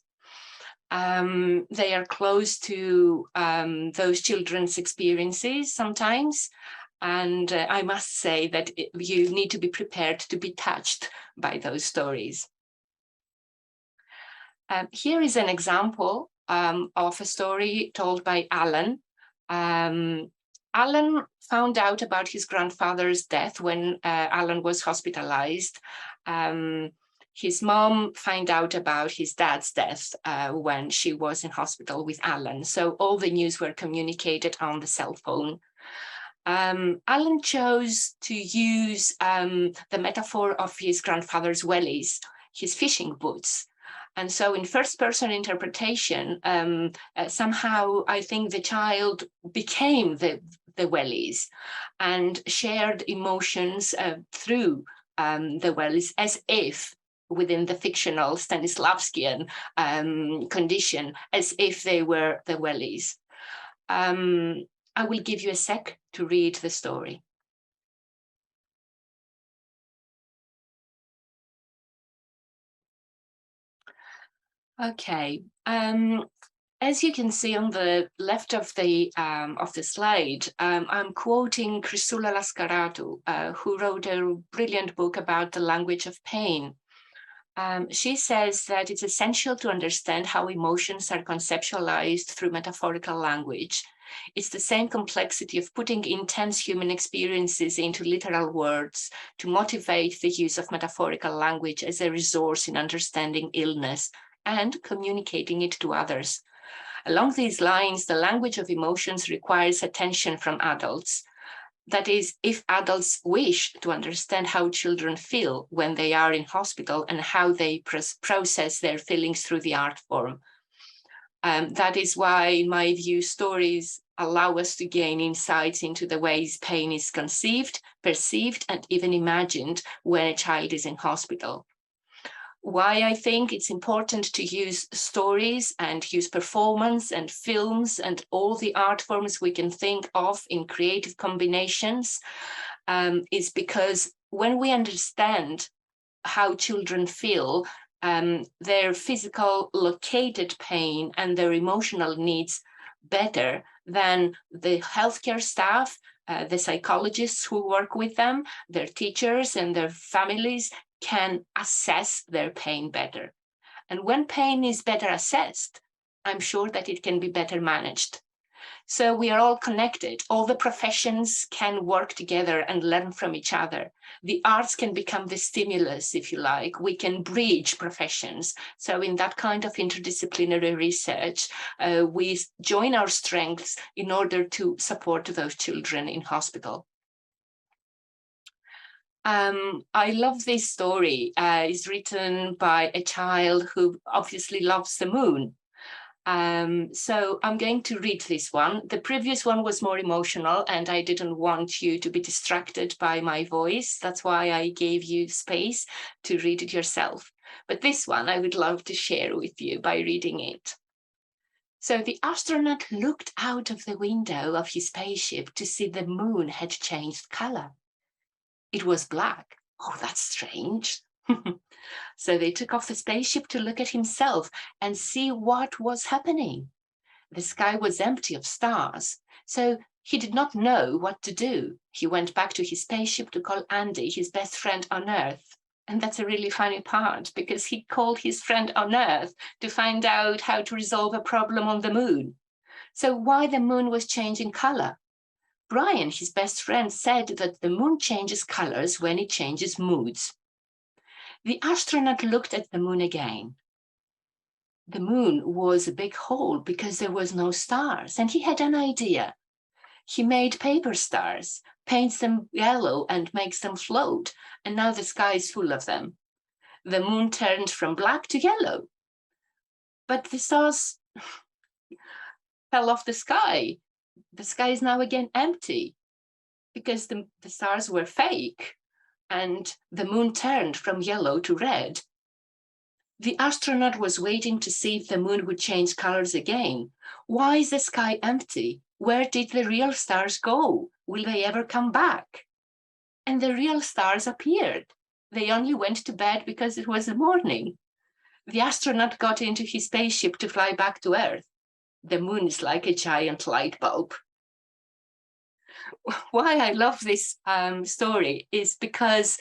Speaker 2: They are close to those children's experiences sometimes. And I must say that you need to be prepared to be touched by those stories. Here is an example of a story told by Alan. Alan found out about his grandfather's death when Alan was hospitalized. His mom found out about his dad's death when she was in hospital with Alan. So all the news were communicated on the cell phone. Alan chose to use the metaphor of his grandfather's wellies, his fishing boots. And so in first-person interpretation, somehow I think the child became the wellies and shared emotions through the wellies, as if within the fictional Stanislavskian condition, as if they were the wellies. I will give you a sec to read the story. Okay. As you can see on the left of the slide, I'm quoting Chrysoula Lascaratu, who wrote a brilliant book about the language of pain. She says that it's essential to understand how emotions are conceptualized through metaphorical language. It's the same complexity of putting intense human experiences into literal words to motivate the use of metaphorical language as a resource in understanding illness and communicating it to others. Along these lines, the language of emotions requires attention from adults. That is, if adults wish to understand how children feel when they are in hospital and how they process their feelings through the art form. That is why, in my view, stories allow us to gain insights into the ways pain is conceived, perceived, and even imagined when a child is in hospital. Why I think it's important to use stories and use performance and films and all the art forms we can think of in creative combinations is because when we understand how children feel, their physical located pain and their emotional needs better than the healthcare staff, the psychologists who work with them, their teachers and their families can assess their pain better. And when pain is better assessed, I'm sure that it can be better managed. So we are all connected. All the professions can work together and learn from each other. The arts can become the stimulus, if you like. We can bridge professions. So in that kind of interdisciplinary research, we join our strengths in order to support those children in hospital. I love this story. It's written by a child who obviously loves the moon. So I'm going to read this one. The previous one was more emotional and I didn't want you to be distracted by my voice. That's why I gave you space to read it yourself. But this one I would love to share with you by reading it. So the astronaut looked out of the window of his spaceship to see the moon had changed color. It was black. Oh, that's strange. So they took off the spaceship to look at himself and see what was happening. The sky was empty of stars, so he did not know what to do. He went back to his spaceship to call Andy, his best friend on Earth. And that's a really funny part because he called his friend on Earth to find out how to resolve a problem on the moon. So why the moon was changing color? Brian, his best friend, said that the moon changes colors when it changes moods. The astronaut looked at the moon again. The moon was a big hole because there was no stars, and he had an idea. He made paper stars, paints them yellow and makes them float, and now the sky is full of them. The moon turned from black to yellow. But the stars fell off the sky. The sky is now again empty because the stars were fake and the moon turned from yellow to red. The astronaut was waiting to see if the moon would change colors again. Why is the sky empty? Where did the real stars go? Will they ever come back? And the real stars appeared. They only went to bed because it was the morning. The astronaut got into his spaceship to fly back to Earth. The moon is like a giant light bulb. Why I love this story is because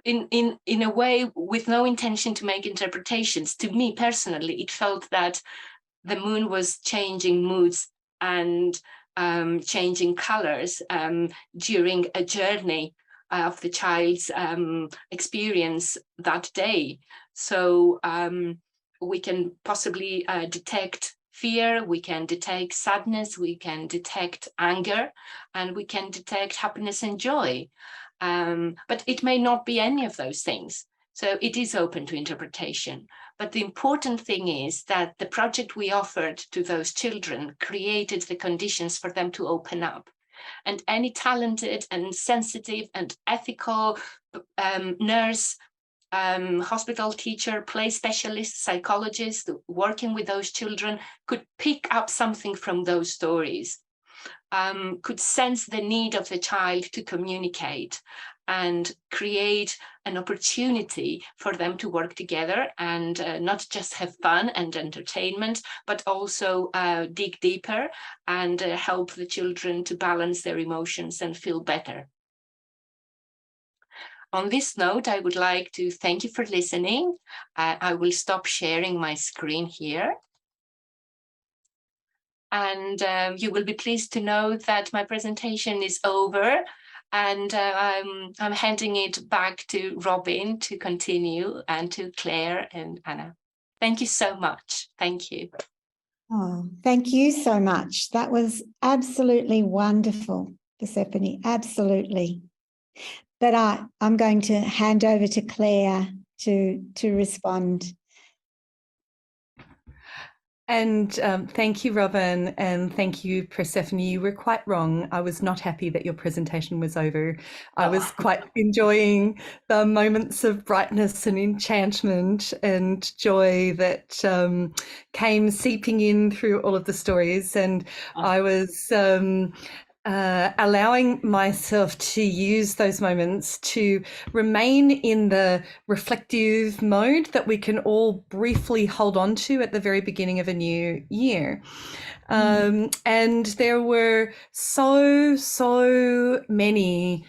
Speaker 2: in a way, with no intention to make interpretations, to me personally, it felt that the moon was changing moods and changing colors during a journey of the child's experience that day. So we can possibly detect fear, we can detect sadness, we can detect anger, and we can detect happiness and joy. But it may not be any of those things. So it is open to interpretation. But the important thing is that the project we offered to those children created the conditions for them to open up. And any talented and sensitive and ethical nurse, hospital teacher, play specialist, psychologist working with those children could pick up something from those stories, could sense the need of the child to communicate and create an opportunity for them to work together and not just have fun and entertainment, but also dig deeper and help the children to balance their emotions and feel better. On this note, I would like to thank you for listening. I will stop sharing my screen here. And you will be pleased to know that my presentation is over, and I'm handing it back to Robin to continue, and to Claire and Anna. Thank you so much. Thank you.
Speaker 1: Oh, thank you so much. That was absolutely wonderful, Persephone, absolutely. But I'm going to hand over to Claire to respond.
Speaker 4: And thank you, Robin, and thank you, Persephone. You were quite wrong. I was not happy that your presentation was over. I was quite enjoying the moments of brightness and enchantment and joy that came seeping in through all of the stories. And I was allowing myself to use those moments to remain in the reflective mode that we can all briefly hold on to at the very beginning of a new year. And there were so many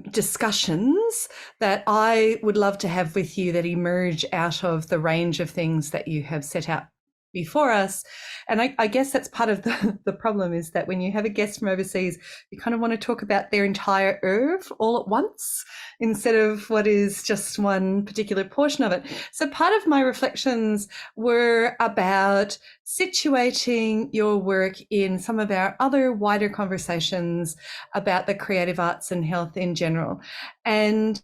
Speaker 4: discussions that I would love to have with you that emerge out of the range of things that you have set out before us. And I guess that's part of the problem, is that when you have a guest from overseas, you kind of want to talk about their entire oeuvre all at once instead of what is just one particular portion of it. So part of my reflections were about situating your work in some of our other wider conversations about the creative arts and health in general. And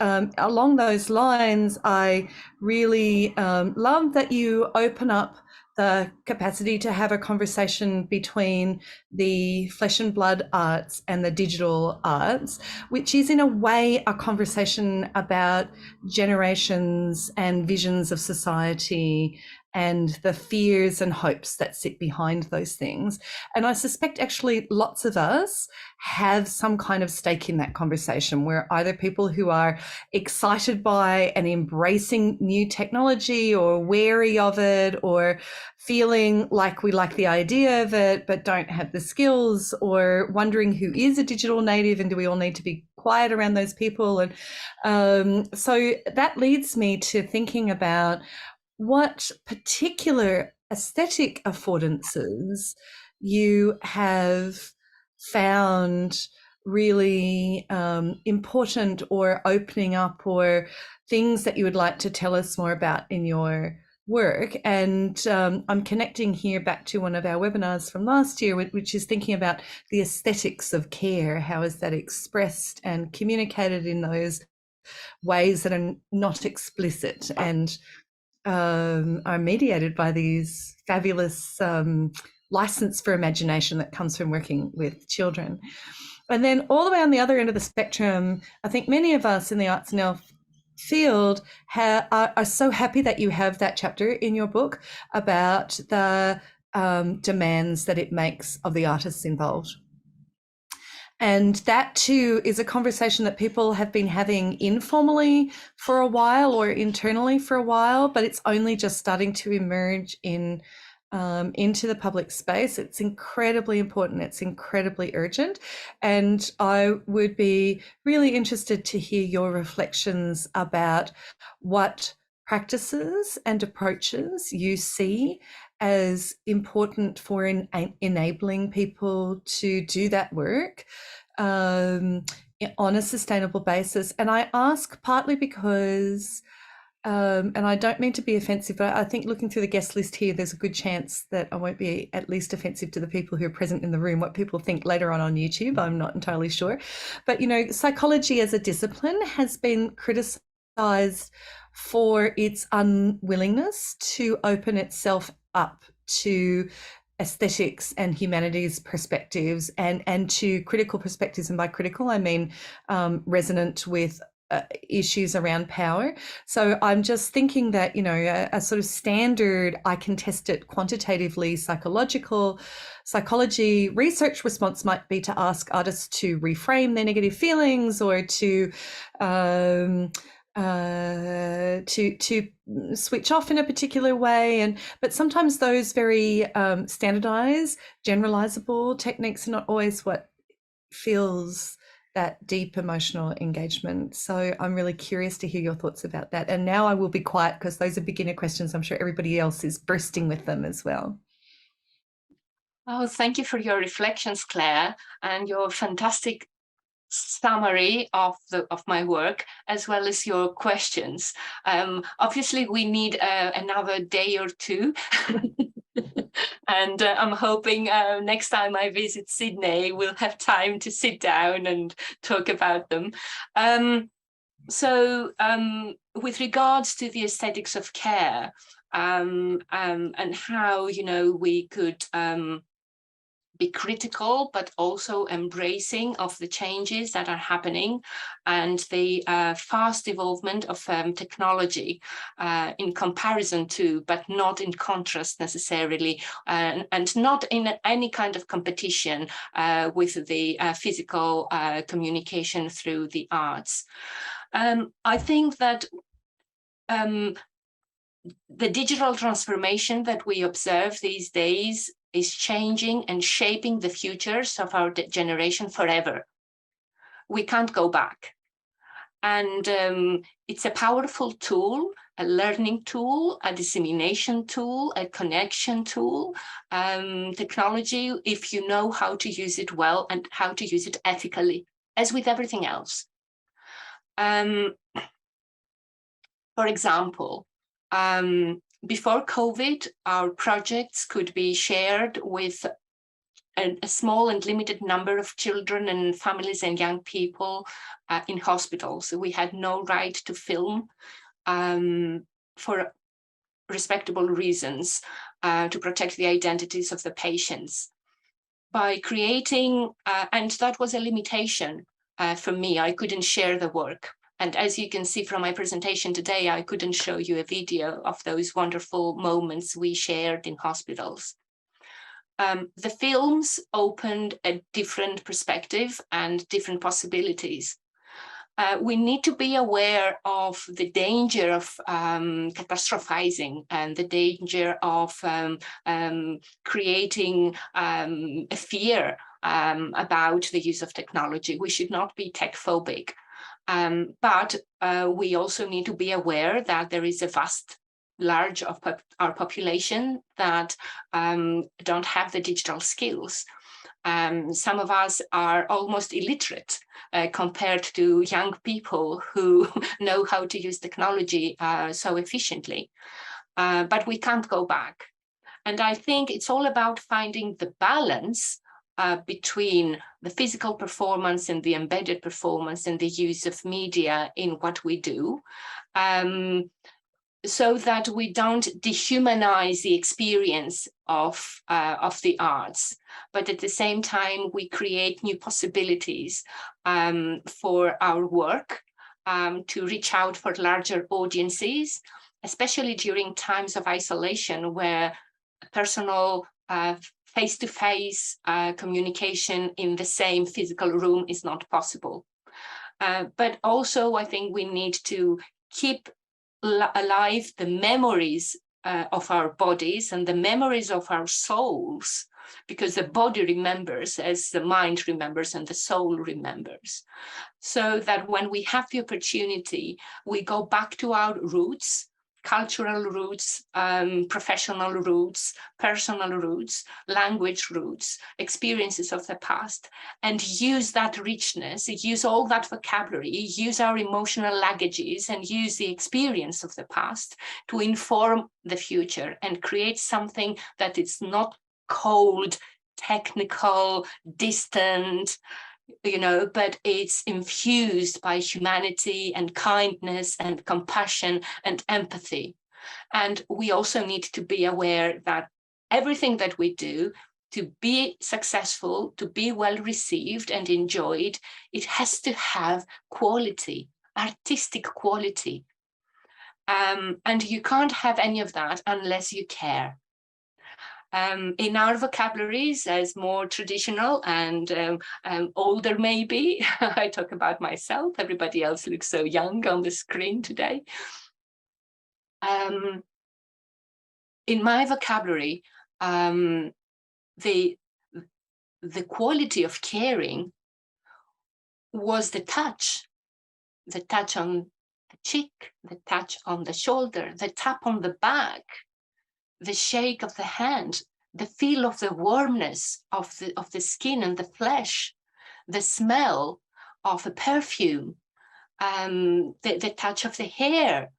Speaker 4: along those lines, I really love that you open up the capacity to have a conversation between the flesh and blood arts and the digital arts, which is in a way a conversation about generations and visions of society and the fears and hopes that sit behind those things. And I suspect actually lots of us have some kind of stake in that conversation. We're either people who are excited by and embracing new technology, or wary of it, or feeling like we like the idea of it but don't have the skills, or wondering who is a digital native and do we all need to be quiet around those people. And so that leads me to thinking about what particular aesthetic affordances you have found really important, or opening up, or things that you would like to tell us more about in your work. And I'm connecting here back to one of our webinars from last year, which is thinking about the aesthetics of care. How is that expressed and communicated in those ways that are not explicit and are mediated by these fabulous license for imagination that comes from working with children. And then all the way on the other end of the spectrum, I think many of us in the arts and health field are so happy that you have that chapter in your book about the demands that it makes of the artists involved. And that too is a conversation that people have been having informally for a while, or internally for a while, but it's only just starting to emerge into the public space. It's incredibly important. It's incredibly urgent. And I would be really interested to hear your reflections about what practices and approaches you see as important for enabling people to do that work on a sustainable basis. And I ask partly because, and I don't mean to be offensive, but I think looking through the guest list here, there's a good chance that I won't be at least offensive to the people who are present in the room. What people think later on YouTube, I'm not entirely sure. But, you know, psychology as a discipline has been criticized for its unwillingness to open itself up to aesthetics and humanities perspectives, and to critical perspectives. And by critical, I mean resonant with issues around power. So I'm just thinking that, you know, a sort of standard, I can test it quantitatively, psychology research response might be to ask artists to reframe their negative feelings, or to switch off in a particular way. But sometimes those very standardized, generalizable techniques are not always what feels that deep emotional engagement. So I'm really curious to hear your thoughts about that. And now I will be quiet because those are beginner questions. I'm sure everybody else is bursting with them as well.
Speaker 2: Oh, thank you for your reflections, Claire, and your fantastic summary of my work, as well as your questions. Obviously, we need another day or two. And I'm hoping next time I visit Sydney, we'll have time to sit down and talk about them. With regards to the aesthetics of care, and how, you know, we could be critical, but also embracing of the changes that are happening and the fast evolvement of technology in comparison to, but not in contrast necessarily, and not in any kind of competition with the physical communication through the arts. I think that the digital transformation that we observe these days is changing and shaping the futures of our generation forever. We can't go back. And it's a powerful tool, a learning tool, a dissemination tool, a connection tool, technology, if you know how to use it well and how to use it ethically, as with everything else. For example, before COVID, our projects could be shared with a small and limited number of children and families and young people in hospitals. We had no right to film for respectable reasons to protect the identities of the patients. By creating, and that was a limitation for me, I couldn't share the work. And as you can see from my presentation today, I couldn't show you a video of those wonderful moments we shared in hospitals. The films opened a different perspective and different possibilities. We need to be aware of the danger of catastrophizing and the danger of creating a fear about the use of technology. We should not be tech phobic. But we also need to be aware that there is a vast large of our population that don't have the digital skills. Some of us are almost illiterate compared to young people who know how to use technology so efficiently. But we can't go back. And I think it's all about finding the balance between the physical performance and the embedded performance and the use of media in what we do, so that we don't dehumanize the experience of the arts, but at the same time we create new possibilities for our work to reach out for larger audiences, especially during times of isolation where personal face-to-face communication in the same physical room is not possible. But also I think we need to keep alive the memories of our bodies and the memories of our souls, because the body remembers as the mind remembers and the soul remembers. So that when we have the opportunity, we go back to our roots, cultural roots, professional roots, personal roots, language roots, experiences of the past, and use that richness, use all that vocabulary, use our emotional luggages, and use the experience of the past to inform the future and create something that is not cold, technical, distant, you know, but it's infused by humanity and kindness and compassion and empathy. And we also need to be aware that everything that we do to be successful, to be well received and enjoyed, it has to have quality, artistic quality. And you can't have any of that unless you care. In our vocabularies as more traditional and older maybe, I talk about myself, everybody else looks so young on the screen today. In my vocabulary, the quality of caring was the touch on the cheek, the touch on the shoulder, the tap on the back, the shake of the hand, the feel of the warmness of the skin and the flesh, the smell of a perfume, the touch of the hair,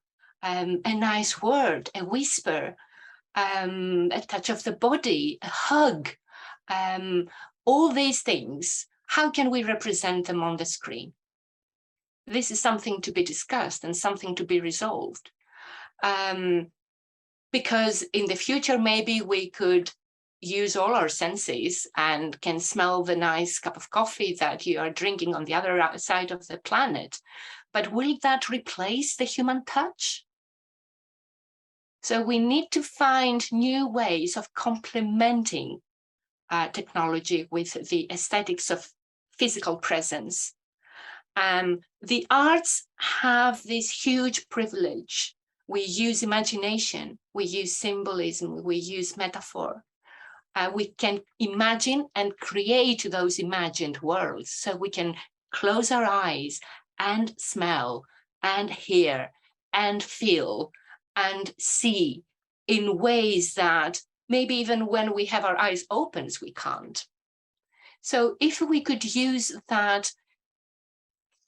Speaker 2: a nice word, a whisper, a touch of the body, a hug, all these things. How can we represent them on the screen? This is something to be discussed and something to be resolved. Because in the future, maybe we could use all our senses and can smell the nice cup of coffee that you are drinking on the other side of the planet. But will that replace the human touch? So we need to find new ways of complementing technology with the aesthetics of physical presence. The arts have this huge privilege. We use imagination, we use symbolism, we use metaphor. We can imagine and create those imagined worlds. So we can close our eyes and smell and hear and feel and see in ways that maybe even when we have our eyes open, we can't. So if we could use that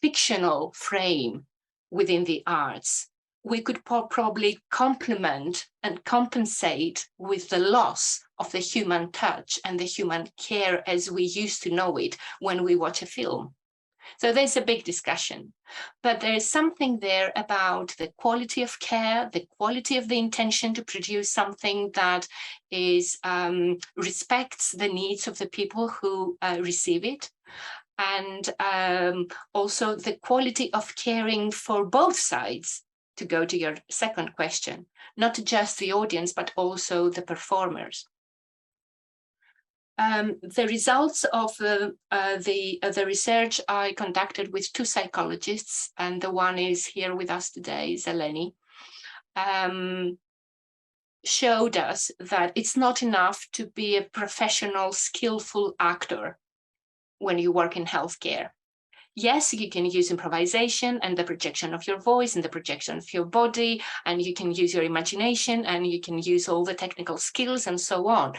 Speaker 2: fictional frame within the arts, we could probably complement and compensate with the loss of the human touch and the human care as we used to know it when we watch a film. So there's a big discussion, but there is something there about the quality of care, the quality of the intention to produce something that is respects the needs of the people who receive it, and also the quality of caring for both sides, to go to your second question, not just the audience, but also the performers. The results of the research I conducted with 2 psychologists, and the one is here with us today, Zeleny, showed us that it's not enough to be a professional, skillful actor when you work in healthcare. Yes, you can use improvisation and the projection of your voice and the projection of your body, and you can use your imagination and you can use all the technical skills and so on.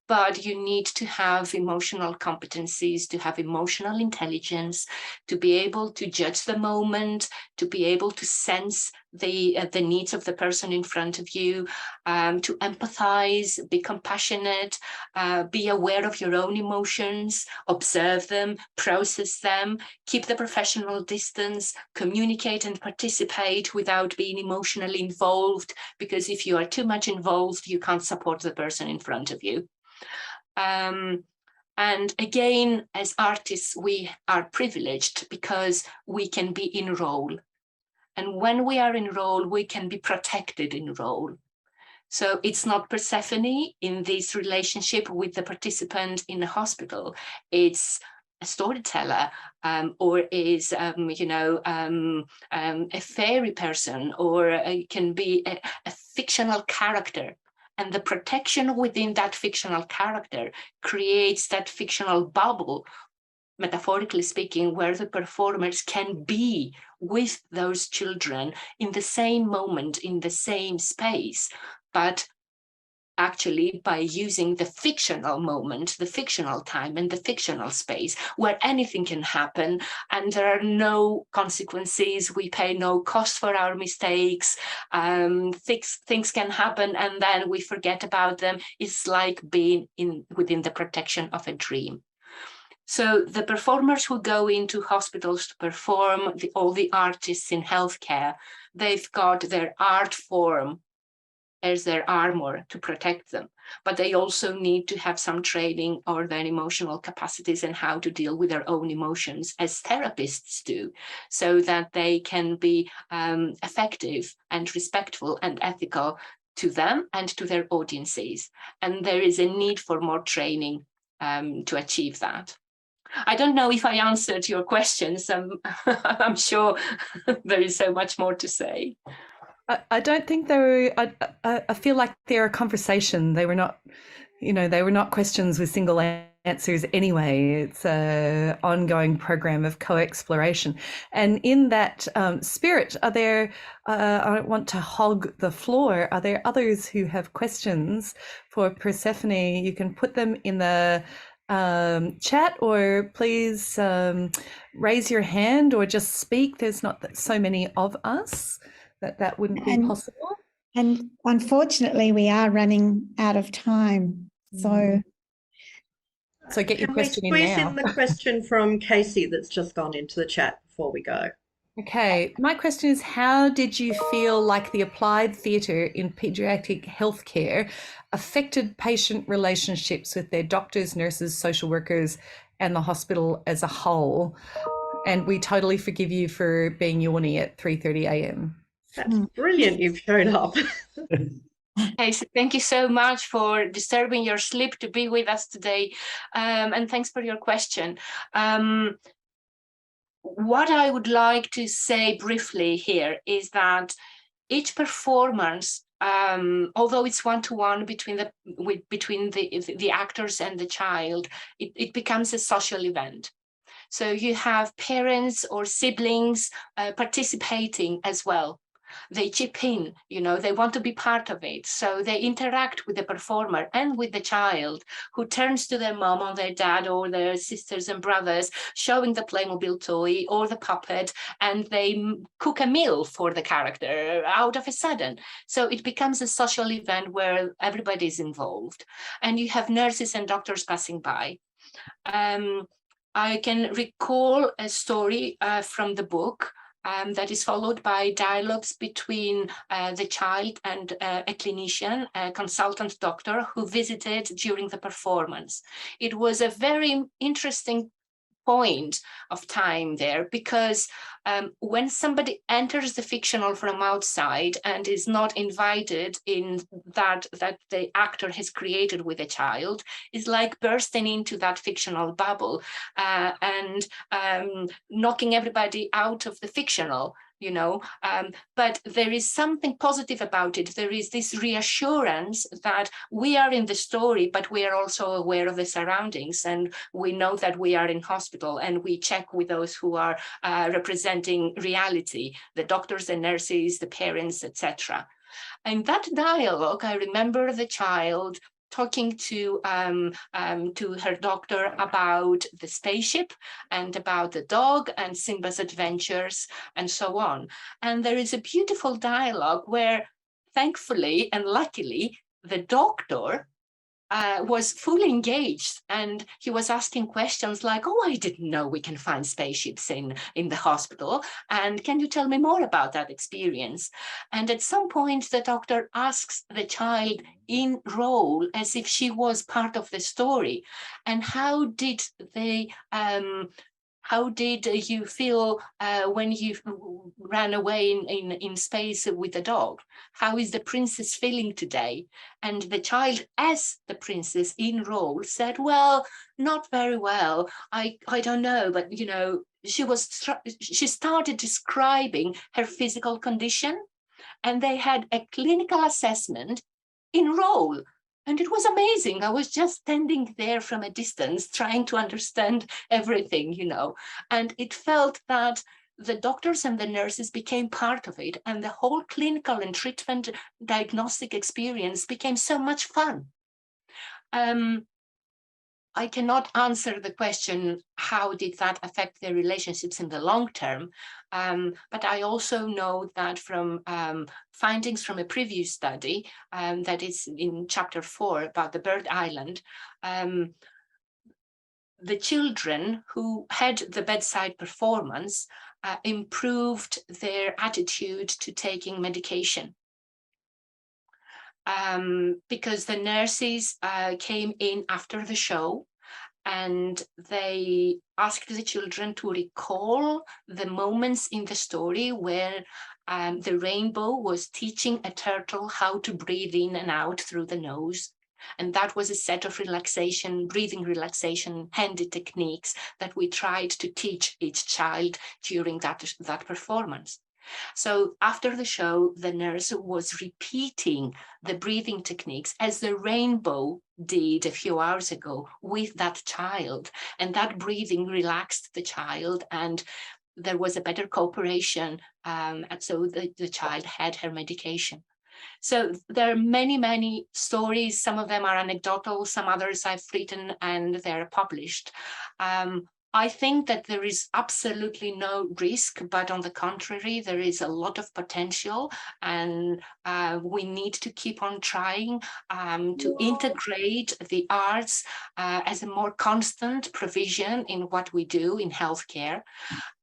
Speaker 2: But you need to have emotional competencies, to have emotional intelligence, to be able to judge the moment, to be able to sense the needs of the person in front of you, to empathize, be compassionate, be aware of your own emotions, observe them, process them, keep the professional distance, communicate and participate without being emotionally involved, because if you are too much involved, you can't support the person in front of you. And again, as artists, we are privileged because we can be in role. And when we are in role, we can be protected in role. So it's not Persephone in this relationship with the participant in the hospital. It's a storyteller, or is, a fairy person, or it can be a fictional character. And the protection within that fictional character creates that fictional bubble, metaphorically speaking, where the performers can be with those children in the same moment, in the same space, but actually by using the fictional moment, the fictional time and the fictional space where anything can happen and there are no consequences, we pay no cost for our mistakes, things can happen and then we forget about them. It's like being within the protection of a dream. So the performers who go into hospitals to perform, all the artists in healthcare, they've got their art form as their armor to protect them, but they also need to have some training or their emotional capacities and how to deal with their own emotions as therapists do, so that they can be effective and respectful and ethical to them and to their audiences. And there is a need for more training to achieve that. I don't know if I answered your questions. I'm sure there is so much more to say.
Speaker 4: I don't think they were. I feel like they're a conversation. They were not, they were not questions with single answers anyway. It's an ongoing program of co-exploration. And in that spirit, are there, I don't want to hog the floor, are there others who have questions for Persephone? You can put them in the chat, or please raise your hand or just speak. There's not so many of us that wouldn't be possible.
Speaker 1: And unfortunately, we are running out of time. So
Speaker 4: get your question in now.
Speaker 5: Can we squeeze in the question from Casey that's just gone into the chat before we go?
Speaker 4: Okay, my question is, how did you feel like the applied theatre in paediatric healthcare affected patient relationships with their doctors, nurses, social workers, and the hospital as a whole? And we totally forgive you for being yawny at 3:30 a.m.
Speaker 5: That's brilliant, you've shown up.
Speaker 2: Hey, so thank you so much for disturbing your sleep to be with us today. And thanks for your question. What I would like to say briefly here is that each performance, although it's one-to-one between the actors and the child, it becomes a social event. So you have parents or siblings participating as well. They chip in, they want to be part of it. So they interact with the performer and with the child, who turns to their mom or their dad or their sisters and brothers, showing the Playmobil toy or the puppet, and they cook a meal for the character out of a sudden. So it becomes a social event where everybody is involved. And you have nurses and doctors passing by. I can recall a story from the book that is followed by dialogues between the child and a clinician, a consultant doctor, who visited during the performance. It was a very interesting point of time there, because when somebody enters the fictional from outside and is not invited in that the actor has created with a child, is like bursting into that fictional bubble and knocking everybody out of the fictional. But there is something positive about it. There is this reassurance that we are in the story, but we are also aware of the surroundings, and we know that we are in hospital, and we check with those who are representing reality, the doctors, the nurses, the parents, etc. And that dialogue, I remember the child talking to her doctor about the spaceship and about the dog and Simba's adventures and so on. And there is a beautiful dialogue where, thankfully and luckily, the doctor was fully engaged, and he was asking questions like, oh, I didn't know we can find spaceships in the hospital, and can you tell me more about that experience? And at some point the doctor asks the child in role, as if she was part of the story, and how did you feel when you ran away in space with the dog? How is the princess feeling today? And the child, as the princess in role, said, well, not very well. I don't know, but she started describing her physical condition, and they had a clinical assessment in role. And it was amazing. I was just standing there from a distance, trying to understand everything, and it felt that the doctors and the nurses became part of it, and the whole clinical and treatment diagnostic experience became so much fun. I cannot answer the question, how did that affect their relationships in the long term? But I also know that from findings from a previous study that is in chapter 4 about the bird island, the children who had the bedside performance improved their attitude to taking medication. Because the nurses came in after the show, and they asked the children to recall the moments in the story where the rainbow was teaching a turtle how to breathe in and out through the nose. And that was a set of breathing relaxation, handy techniques that we tried to teach each child during that performance. So after the show, the nurse was repeating the breathing techniques as the rainbow did a few hours ago with that child. And that breathing relaxed the child, and there was a better cooperation. And so the child had her medication. So there are many, many stories. Some of them are anecdotal, some others I've written and they're published. I think that there is absolutely no risk, but on the contrary, there is a lot of potential, and we need to keep on trying to integrate the arts as a more constant provision in what we do in healthcare.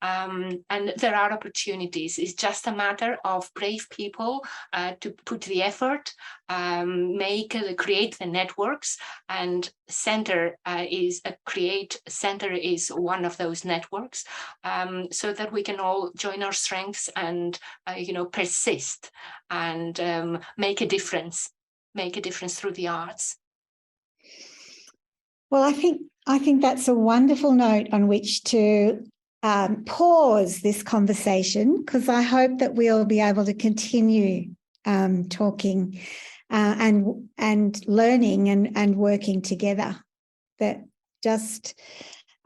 Speaker 2: And there are opportunities. It's just a matter of brave people to put the effort, create the networks, and Center is one of those networks, so that we can all join our strengths and persist and make a difference through the arts.
Speaker 1: Well, I think that's a wonderful note on which to pause this conversation, because I hope that we'll be able to continue talking and learning and working together. That just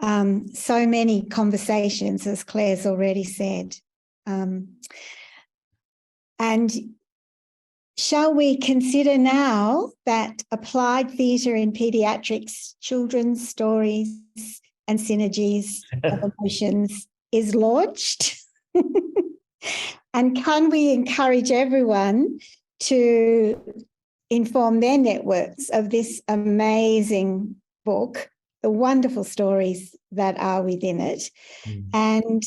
Speaker 1: so many conversations, as Claire's already said. And shall we consider now that Applied Theatre in Paediatrics, Children's Stories and Synergies of Emotions is launched? And can we encourage everyone to inform their networks of this amazing book, the wonderful stories that are within it? And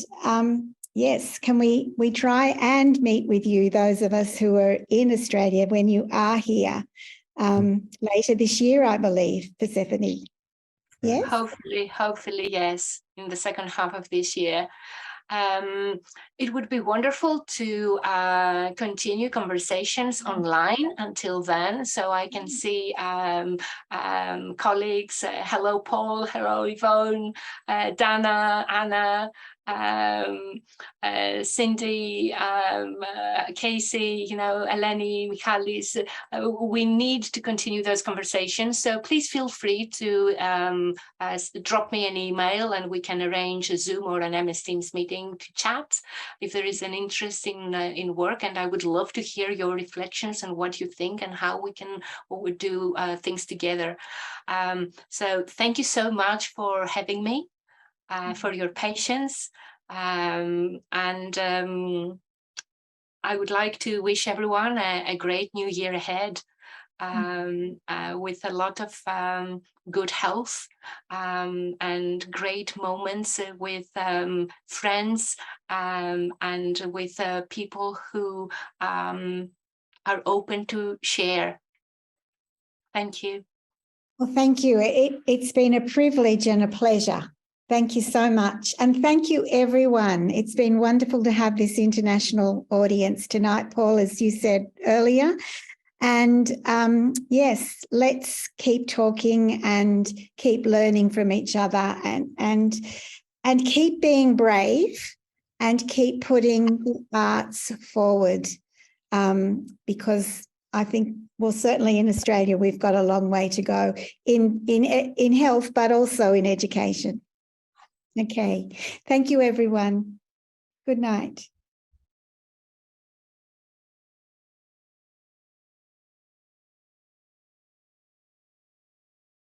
Speaker 1: yes, can we try and meet with you, those of us who are in Australia, when you are here later this year, I believe, Persephone? Yes?
Speaker 2: Hopefully, yes, in the second half of this year. It would be wonderful to continue conversations online until then, so I can see colleagues. Hello, Paul. Hello, Yvonne, Dana, Anna, Cindy, Casey, Eleni, Michalis. We need to continue those conversations. So please feel free to drop me an email, and we can arrange a Zoom or an MS Teams meeting to chat if there is an interest in work. And I would love to hear your reflections and what you think and how we would do things together. So thank you so much for having me. For your patience, and I would like to wish everyone a great new year ahead, with a lot of good health and great moments with friends and with people who are open to share. Thank you.
Speaker 1: Well, thank you. It's been a privilege and a pleasure. Thank you so much. And thank you, everyone. It's been wonderful to have this international audience tonight, Paul, as you said earlier. And yes, let's keep talking and keep learning from each other and keep being brave and keep putting the arts forward, because I think, well, certainly in Australia, we've got a long way to go in health, but also in education. Okay. Thank you, everyone. Good night.